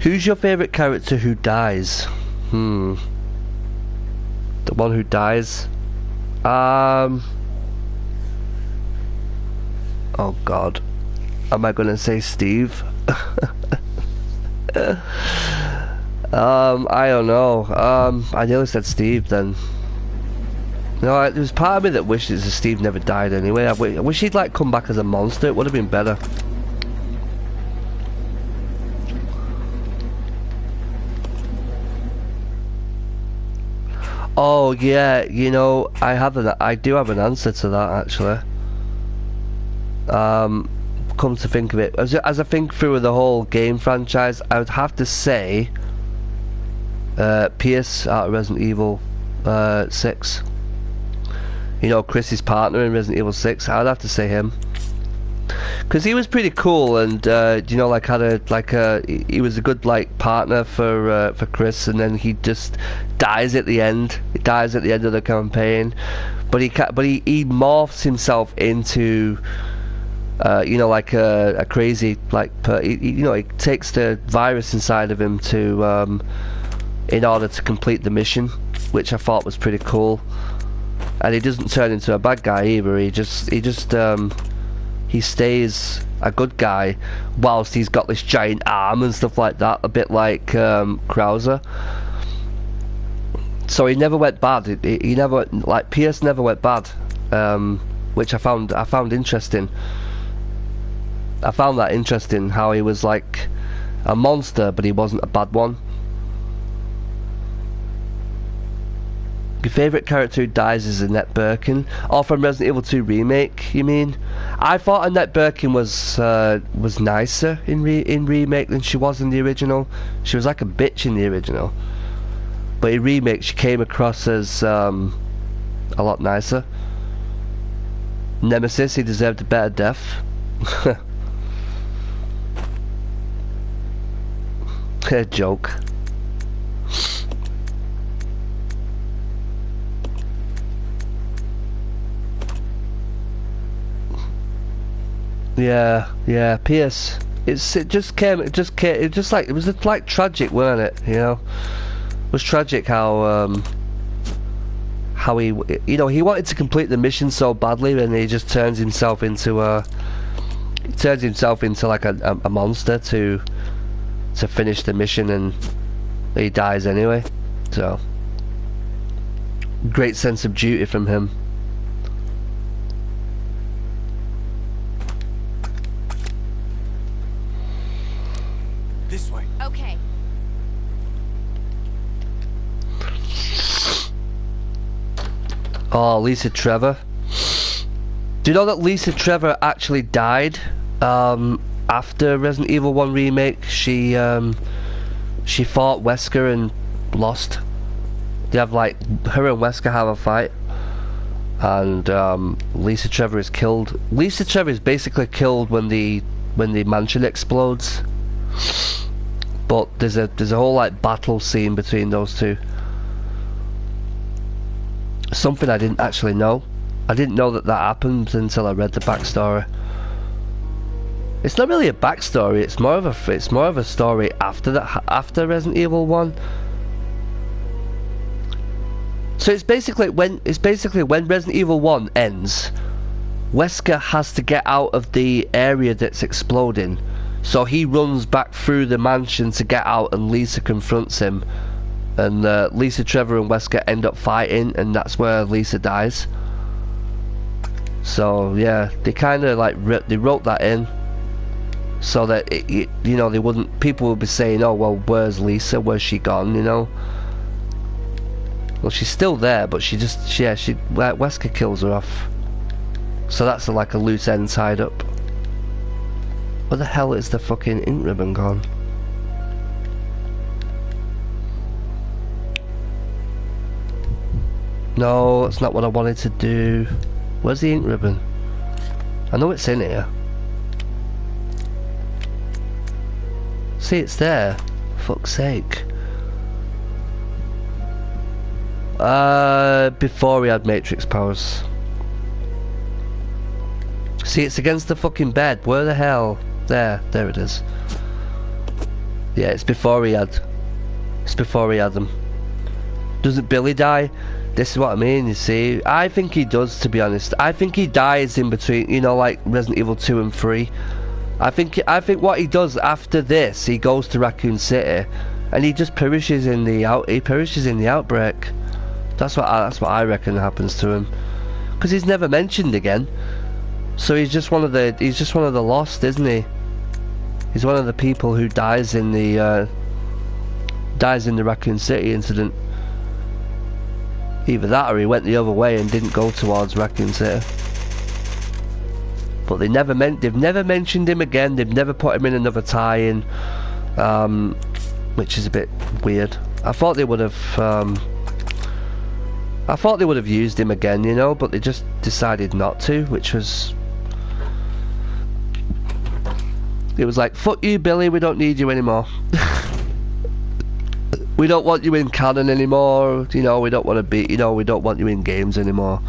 Who's your favourite character who dies? The one who dies. Oh God, am I gonna say Steve? I don't know. I nearly said Steve then. No, there's part of me that wishes that Steve never died anyway. I wish he'd like come back as a monster. It would have been better. Oh yeah, you know, I do have an answer to that actually. Come to think of it, as I think through the whole game franchise, I would have to say Pierce out of Resident Evil 6. You know, Chris's partner in Resident Evil 6. I'd have to say him, because he was pretty cool, and you know, like he was a good like partner for Chris, and then he just dies at the end. He dies at the end of the campaign, but he morphs himself into you know, like a crazy you know, he takes the virus inside of him to in order to complete the mission, which I thought was pretty cool. And he doesn't turn into a bad guy either. He stays a good guy whilst he's got this giant arm and stuff like that, a bit like Krauser. So he never went bad. He never, like, Pierce never went bad, which I found interesting. I found that interesting, how he was like a monster, but he wasn't a bad one. Your favourite character who dies is Annette Birkin. Oh, from Resident Evil 2 Remake, you mean? I thought Annette Birkin was nicer in Remake than she was in the original. She was like a bitch in the original. But in Remake she came across as a lot nicer. Nemesis, he deserved a better death. A joke. Yeah, Pierce. It was like tragic, weren't it? You know, it was tragic how he, you know, he wanted to complete the mission so badly, and he just turns himself into like a monster to finish the mission, and he dies anyway. So, great sense of duty from him. This way. Okay. Oh, Lisa Trevor. Do you know that Lisa Trevor actually died after Resident Evil 1 Remake? She fought Wesker and lost. They have like, her and Wesker have a fight, and Lisa Trevor is killed. Lisa Trevor is basically killed when the mansion explodes. But there's a whole like battle scene between those two. Something I didn't actually know. I didn't know that happened until I read the backstory. It's not really a backstory. It's more of a story after Resident Evil 1. So it's basically when Resident Evil 1 ends, Wesker has to get out of the area that's exploding. So he runs back through the mansion to get out, and Lisa confronts him, and Lisa Trevor and Wesker end up fighting, and that's where Lisa dies. So yeah, they kind of like they wrote that in so that you know, they wouldn't, people would be saying, oh well, where's Lisa, where's she gone, you know? Well, she's still there, but she Wesker kills her off. So that's like a loose end tied up. Where the hell is the fucking ink ribbon gone? No, that's not what I wanted to do. Where's the ink ribbon? I know it's in here. See, it's there. Fuck's sake. Before he had Matrix powers. See, it's against the fucking bed. Where the hell? There it is. Yeah, it's before he had them. Doesn't Billy die? This is what I mean, you see. I think he does, to be honest. I think he dies in between, you know, like Resident Evil 2 and 3. I think what he does after this, he goes to Raccoon City, and he just perishes in the outbreak. That's what I reckon happens to him, because he's never mentioned again. So he's just one of the lost, isn't he? He's one of the people who dies in the Raccoon City incident. Either that, or he went the other way and didn't go towards Raccoon City. But they've never mentioned him again. They've never put him in another tie-in, which is a bit weird. I thought they would have used him again, you know, but they just decided not to, which was. It was like, fuck you, Billy. We don't need you anymore. We don't want you in canon anymore. You know, we don't want to be. You know, we don't want you in games anymore.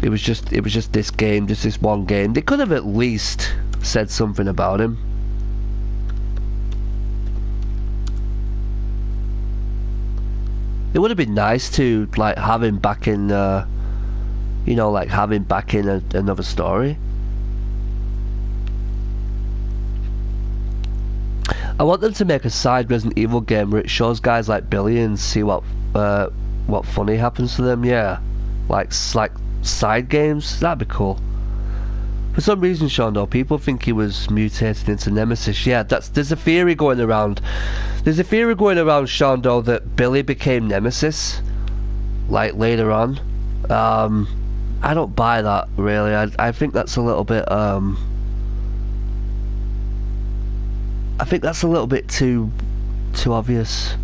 It was just this game, just this one game. They could have at least said something about him. It would have been nice to like have him back in, you know, like have him back in another story. I want them to make a side Resident Evil game where it shows guys like Billy and see what funny happens to them. Yeah, like side games. That'd be cool. For some reason, SEANDO, people think he was mutated into Nemesis. Yeah, there's a theory going around. There's a theory going around, SEANDO, that Billy became Nemesis, like later on. I don't buy that really. I think that's a little bit. I think that's a little bit too obvious.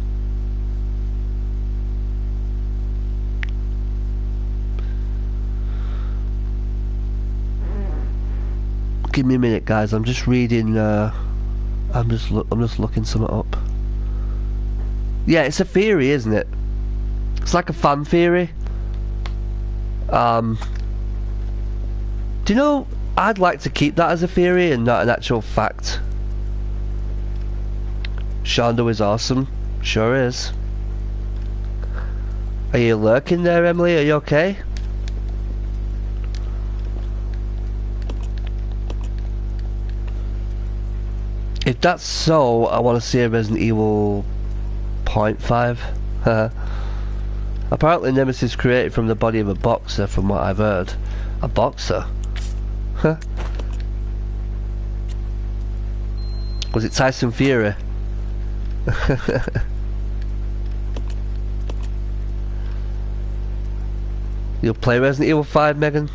Give me a minute, guys. I'm just reading. I'm just looking something up. Yeah, it's a theory, isn't it? It's like a fan theory. Do you know? I'd like to keep that as a theory and not an actual fact. SEANDO is awesome. Sure is. Are you lurking there, Emily? Are you okay? If that's so, I want to see a Resident Evil 0.5. Apparently Nemesis created from the body of a boxer, from what I've heard. A boxer? Huh? Was it Tyson Fury? You'll play Resident Evil 5, Megan?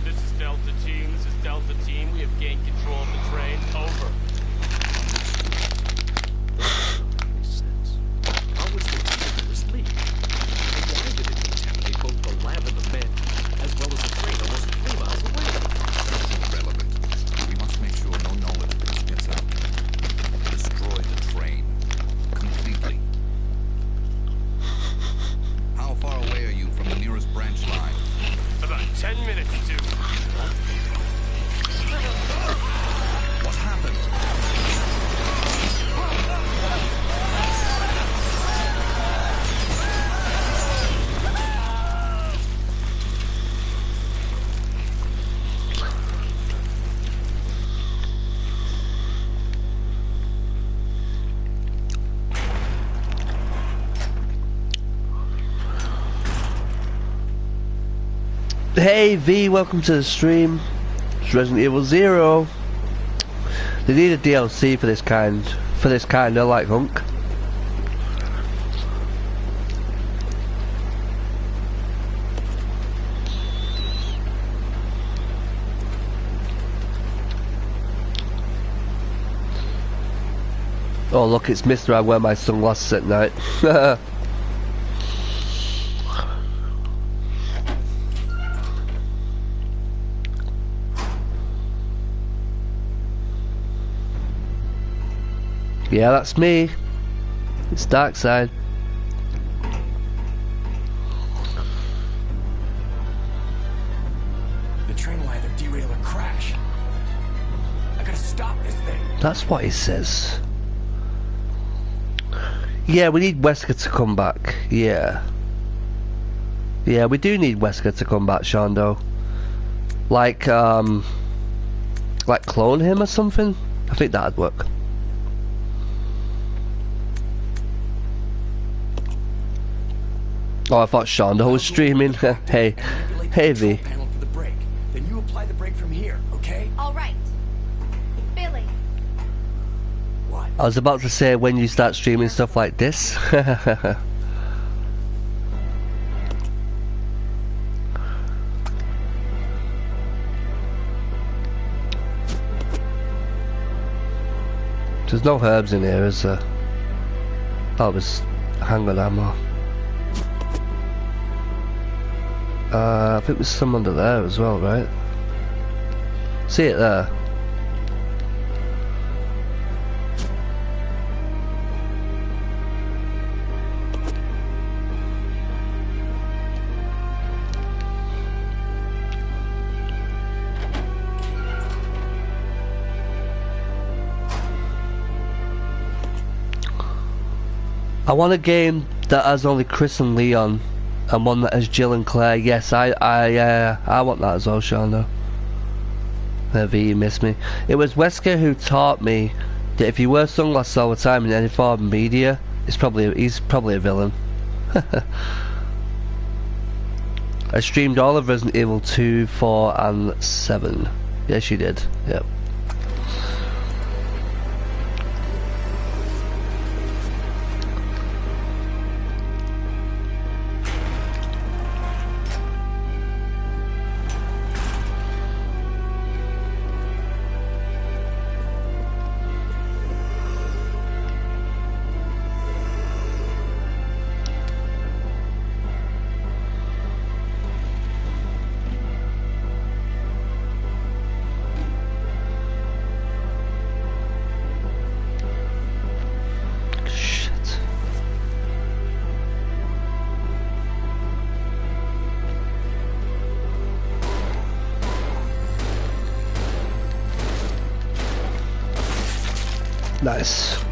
This is Delta Team. We have gained control of the train. Over. Makes sense. How was the dangerous leak? And why did it contaminate both the lab and the men, as well as the train almost 3 miles away? That's irrelevant. We must make sure no knowledge of this gets out. Destroy the train. Completely. How far away are you from the nearest branch line? About 10 minutes, dude. What happened? Hey V, welcome to the stream. It's Resident Evil 0. They need a DLC for this kind. They're like Hunk. Oh look, it's Mr. I wear my sunglasses at night. Yeah, that's me. It's Darkside. The train will either stop this thing. That's what he says. Yeah, we need Wesker to come back. Yeah. Yeah, we do need Wesker to come back, SEANDO. Like clone him or something? I think that'd work. Oh, I thought SEANDO was streaming. Hey. Hey, V. Panel for the brake. Then you apply the brake from here, okay? All right. Billy. What? I was about to say when you start streaming stuff like this. There's no herbs in here, is there? Oh, there's handgun ammo. I think there's some under there as well, right? See it there? I want a game that has only Chris and Leon, and one that has Jill and Claire. Yes, I want that as well, SEANDO. Maybe you missed me. It was Wesker who taught me that if you wear sunglasses all the time in any form of media, he's probably a villain. I streamed all of Resident Evil 2, 4, and 7. Yes, you did. Yep. Nice.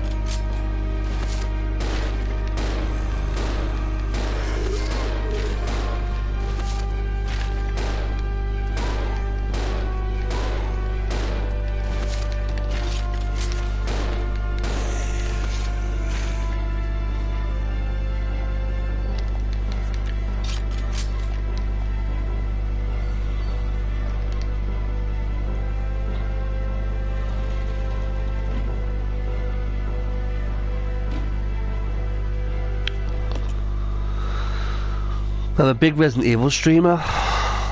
I'm a big Resident Evil streamer.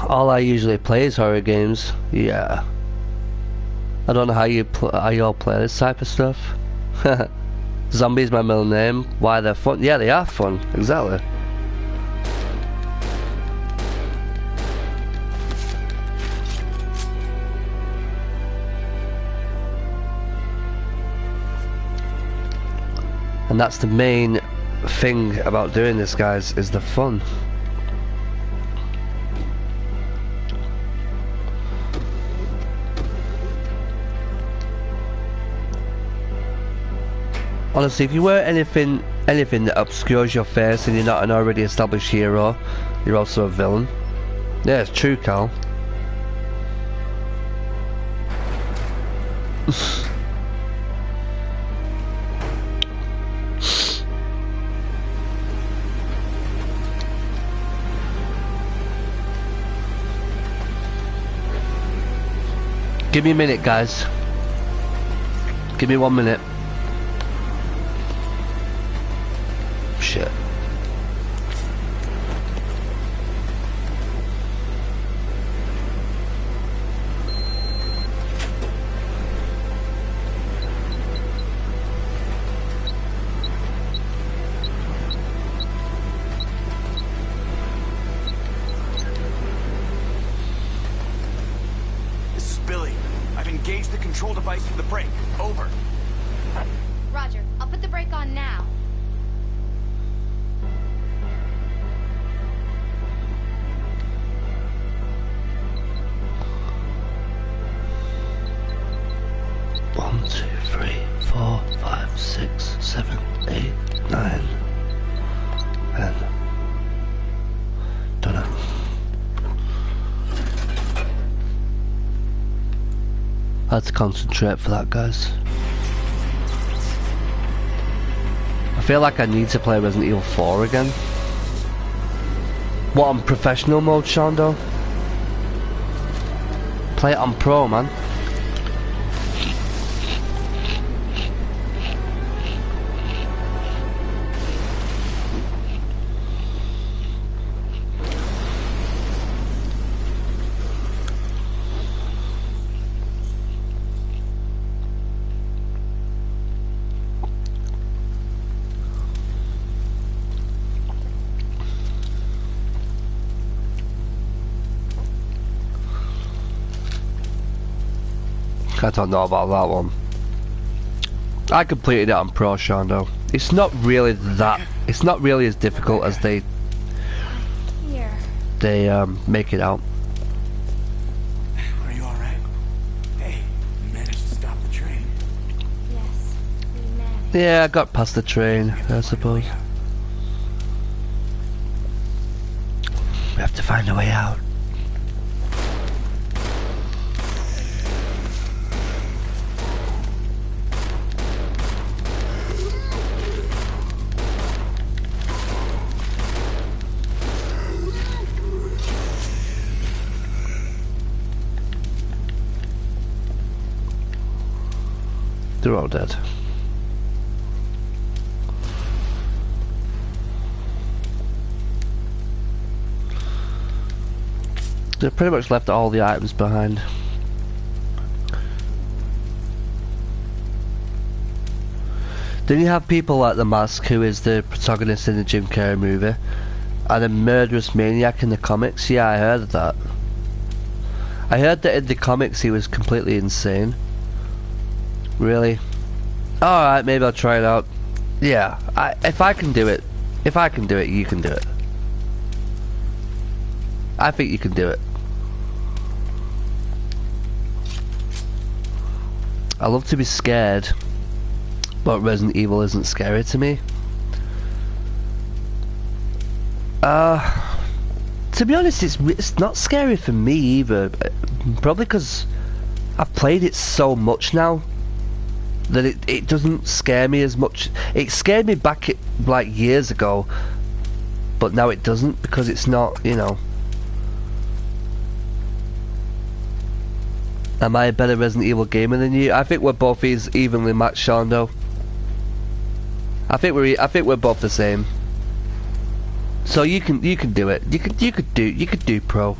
All I usually play is horror games. Yeah. I don't know how you all play this type of stuff. Zombie's my middle name. Why they're fun? Yeah, they are fun. Exactly. And that's the main thing about doing this, guys, is the fun. Honestly, if you wear anything that obscures your face and you're not an already established hero, you're also a villain. Yeah, it's true, Cal. Give me a minute, guys. Give me 1 minute. Shit. This is Billy. I've engaged the control device for the brake. Over. Roger. I'll put the brake on now. 6, 7, 8, 9, 10. Done it. I had to concentrate for that, guys. I feel like I need to play Resident Evil 4 again. What, on professional mode, SEANDO? Play it on pro, man. I don't know about that one. I completed it on Pro, SEANDO. It's not really that. It's not really as difficult as they make it out. Are you all right? Hey, you managed to stop the train. Yes, we managed. Yeah, I got past the train, I suppose. We have to find a way out. They're all dead. They've pretty much left all the items behind. Then you have people like the Mask, who is the protagonist in the Jim Carrey movie, and a murderous maniac in the comics. Yeah, I heard of that. I heard that in the comics he was completely insane. Really? Alright, maybe I'll try it out. Yeah, if I can do it, you can do it. I think you can do it. I love to be scared, but Resident Evil isn't scary to me. To be honest, it's not scary for me either. Probably because I've played it so much now that it doesn't scare me as much. It scared me back like years ago, but now it doesn't, because it's not, you know. Am I a better Resident Evil gamer than you? I think we're both evenly matched, SEANDO. I think we're both the same. So you can do it. You could do pro.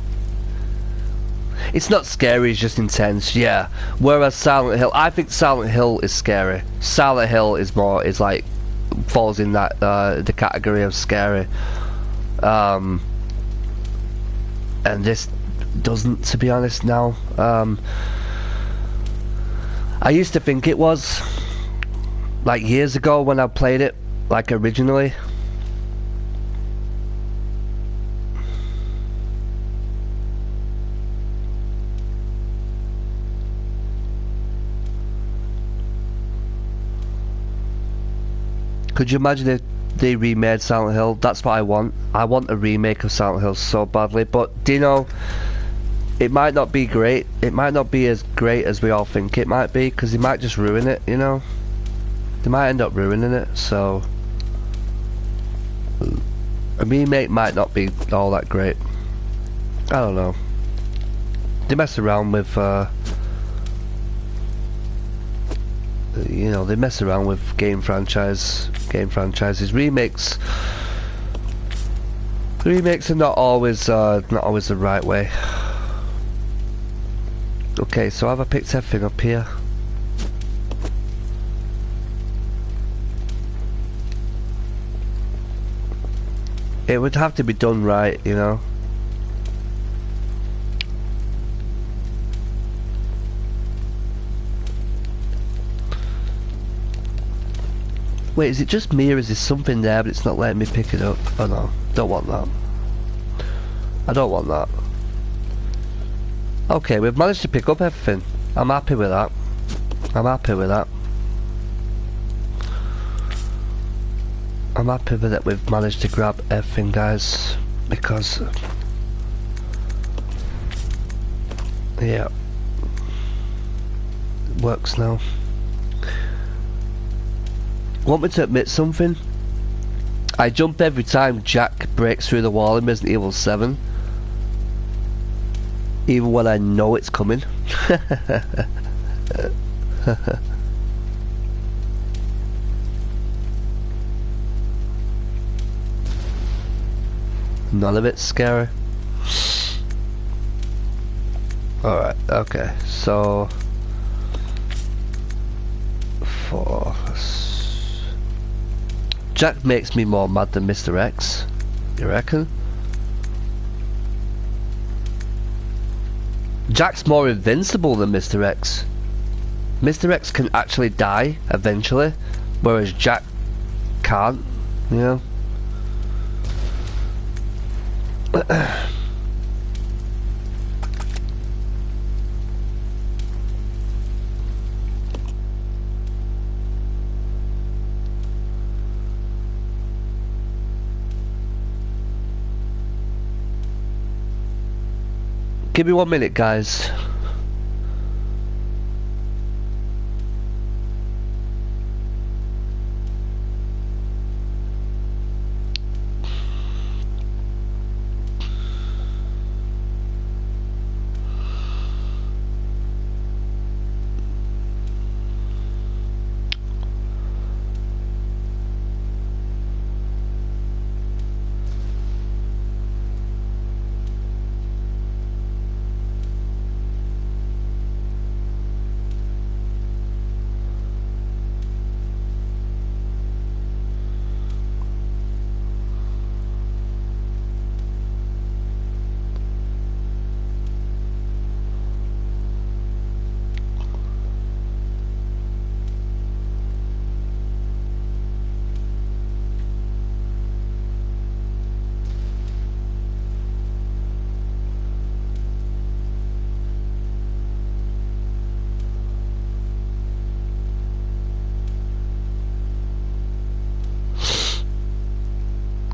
It's not scary, it's just intense, yeah. Whereas Silent Hill, I think Silent Hill is scary. Silent Hill is like, falls in that, the category of scary. And this doesn't, to be honest, now. I used to think it was, like years ago when I played it, like originally. Could you imagine if they remade Silent Hill? That's what I want. I want a remake of Silent Hill so badly. But, do you know, it might not be great. It might not be as great as we all think it might be, because they might just ruin it, you know? They might end up ruining it, so... a remake might not be all that great. I don't know. They mess around with, you know, they mess around with game franchises. Remakes are not always the right way. Okay, so have I picked everything up here? It would have to be done right, you know. Wait, is it just me, or is there something there but it's not letting me pick it up? Oh no, don't want that. I don't want that. Okay, we've managed to pick up everything. I'm happy with that. I'm happy with that. I'm happy that we've managed to grab everything, guys, because yeah, it works now. Want me to admit something? I jump every time Jack breaks through the wall in Resident Evil 7, even when I know it's coming. None of it's scary. Alright, okay, so 4. Jack makes me more mad than Mr. X, you reckon? Jack's more invincible than Mr. X. Mr. X can actually die eventually, whereas Jack can't, you know? Give me 1 minute, guys.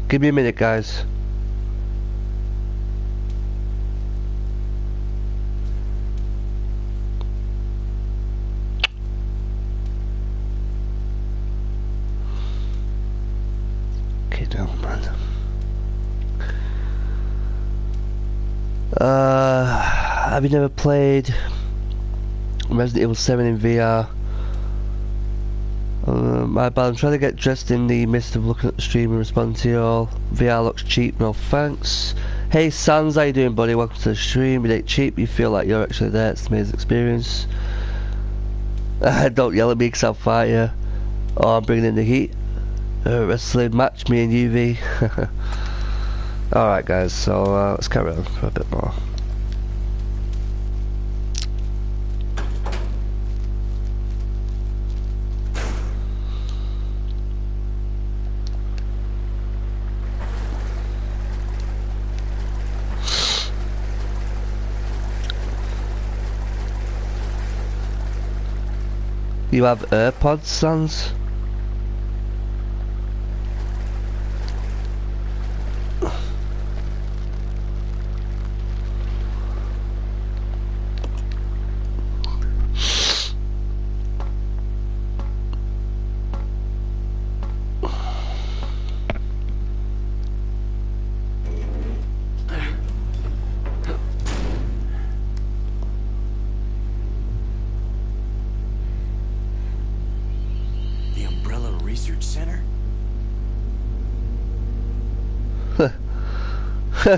Give me a minute, guys. Okay, no, man. Have you never played Resident Evil 7 in VR? My bad, I'm trying to get dressed in the midst of looking at the stream and responding to you all. VR looks cheap, no thanks. Hey Sans, how you doing, buddy? Welcome to the stream. It ain't cheap, you feel like you're actually there. It's an amazing experience. Don't yell at me because I'll fight you. Oh, I'm bringing in the heat. Wrestling match, me and UV. Alright guys, so let's carry on for a bit more. You have AirPods, Sans?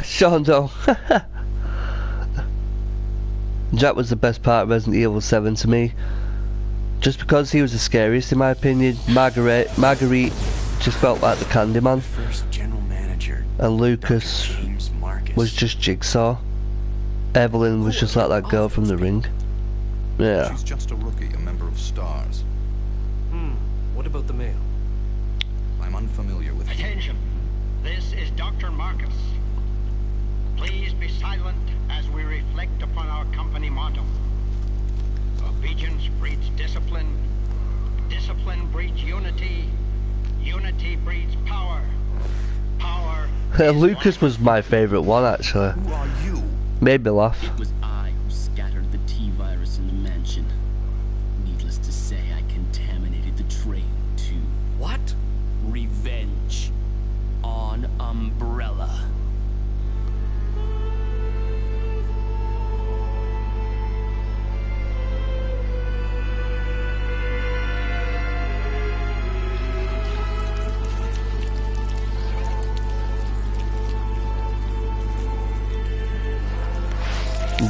SEANDO. Jack was the best part of Resident Evil 7 to me. Just because he was the scariest in my opinion. Marguerite just felt like the Candyman. First general manager. And Lucas was just Jigsaw. Evelyn was just like that girl from The Ring. Yeah. She's just a rookie, a member of STARS. What about the mail? I'm unfamiliar with Attention! This is Dr. Marcus. Please be silent as we reflect upon our company motto. Obedience breeds discipline. Discipline breeds unity. Unity breeds power. Power. is Lucas life. was my favourite one actually. Who are you? Made me laugh. It was I who scattered the T-virus in the mansion. Needless to say, I contaminated the train too. What? Revenge. On Umbrella.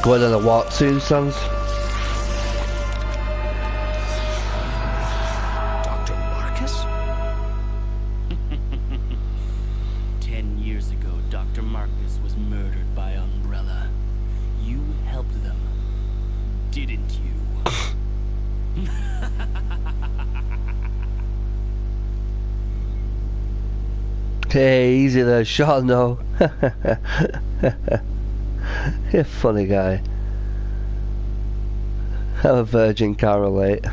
Going on a walk soon, sons. Dr. Marcus? 10 years ago, Dr. Marcus was murdered by Umbrella. You helped them, didn't you? Hey, easy there, Sean, no. You're a funny guy. I'm a virgin, can't relate.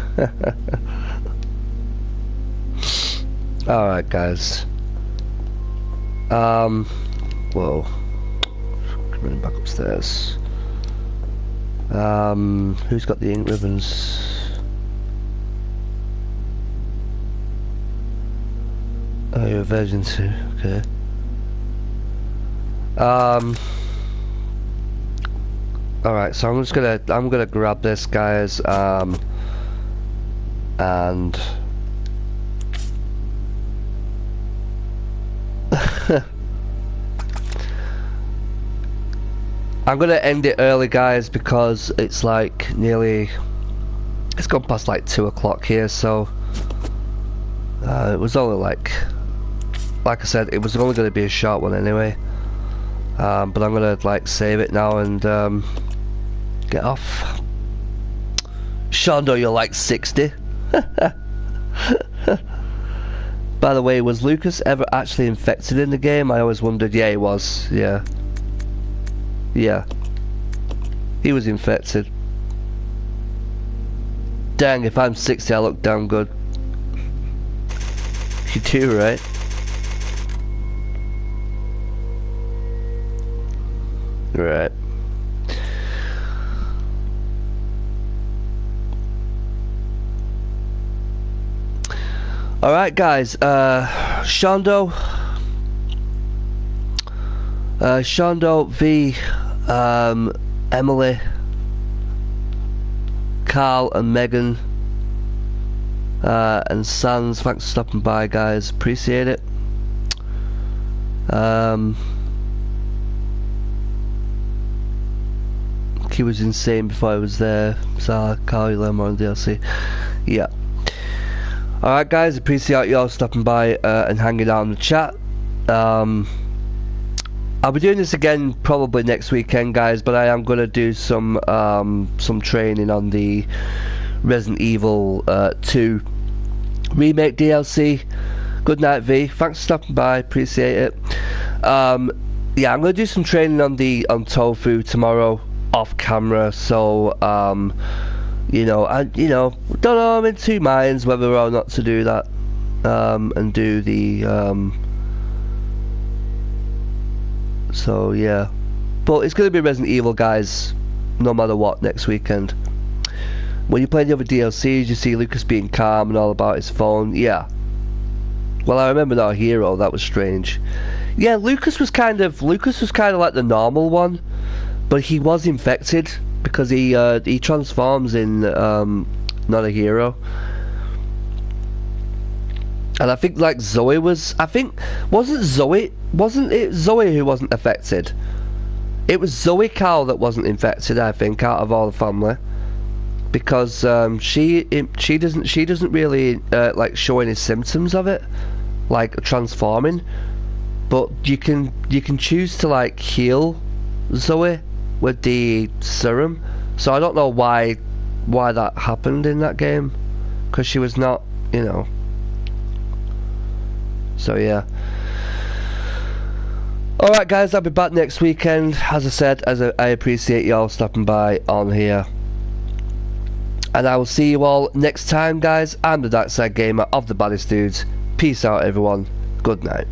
Alright, guys. Whoa. Running back upstairs. Who's got the ink ribbons? Oh, you're a virgin too, okay. Alright, so I'm gonna grab this, guys, and I'm gonna end it early, guys, because it's like it's gone past like 2 o'clock here, so it was only like I said, it was only gonna be a short one anyway. But I'm gonna like save it now and get off. Shondo, you're like 60. By the way, was Lucas ever actually infected in the game? I always wondered. Yeah, he was. Yeah. Yeah. He was infected. Dang, if I'm 60, I look damn good. You do, right? Right. Alright, guys, Shondo v Emily, Carl and Megan, and Sans, thanks for stopping by, guys, appreciate it. He was insane before I was there. So Carl, you learn more on DLC. Yeah. Alright, guys, appreciate y'all stopping by and hanging out in the chat. I'll be doing this again probably next weekend, guys, but I am gonna do some training on the Resident Evil 2 remake DLC. Good night, V. Thanks for stopping by. Appreciate it. Yeah, I'm gonna do some training on Tofu tomorrow off camera. So you know, don't know. I'm in two minds whether or not to do that and do the so yeah, but it's gonna be Resident Evil, guys, no matter what, next weekend. When you play the other DLCs, you see Lucas being calm and all about his phone. Yeah. Well, I remember Not a Hero. That was strange. Yeah, Lucas was kind of like the normal one, but he was infected because he transforms in Not a Hero. And I think like Zoe was. Wasn't it Zoe who wasn't affected? It was Zoe Carl that wasn't infected, I think, out of all the family, because she doesn't really like show any symptoms of it, like transforming. But you can choose to like heal Zoe with the serum. So I don't know why that happened in that game, because she was not, you know. So yeah. Alright, guys, I'll be back next weekend. As I said, I appreciate y'all stopping by on here. And I will see you all next time, guys. I'm the Darkside Gamer of the Baddest Dudes. Peace out, everyone. Good night.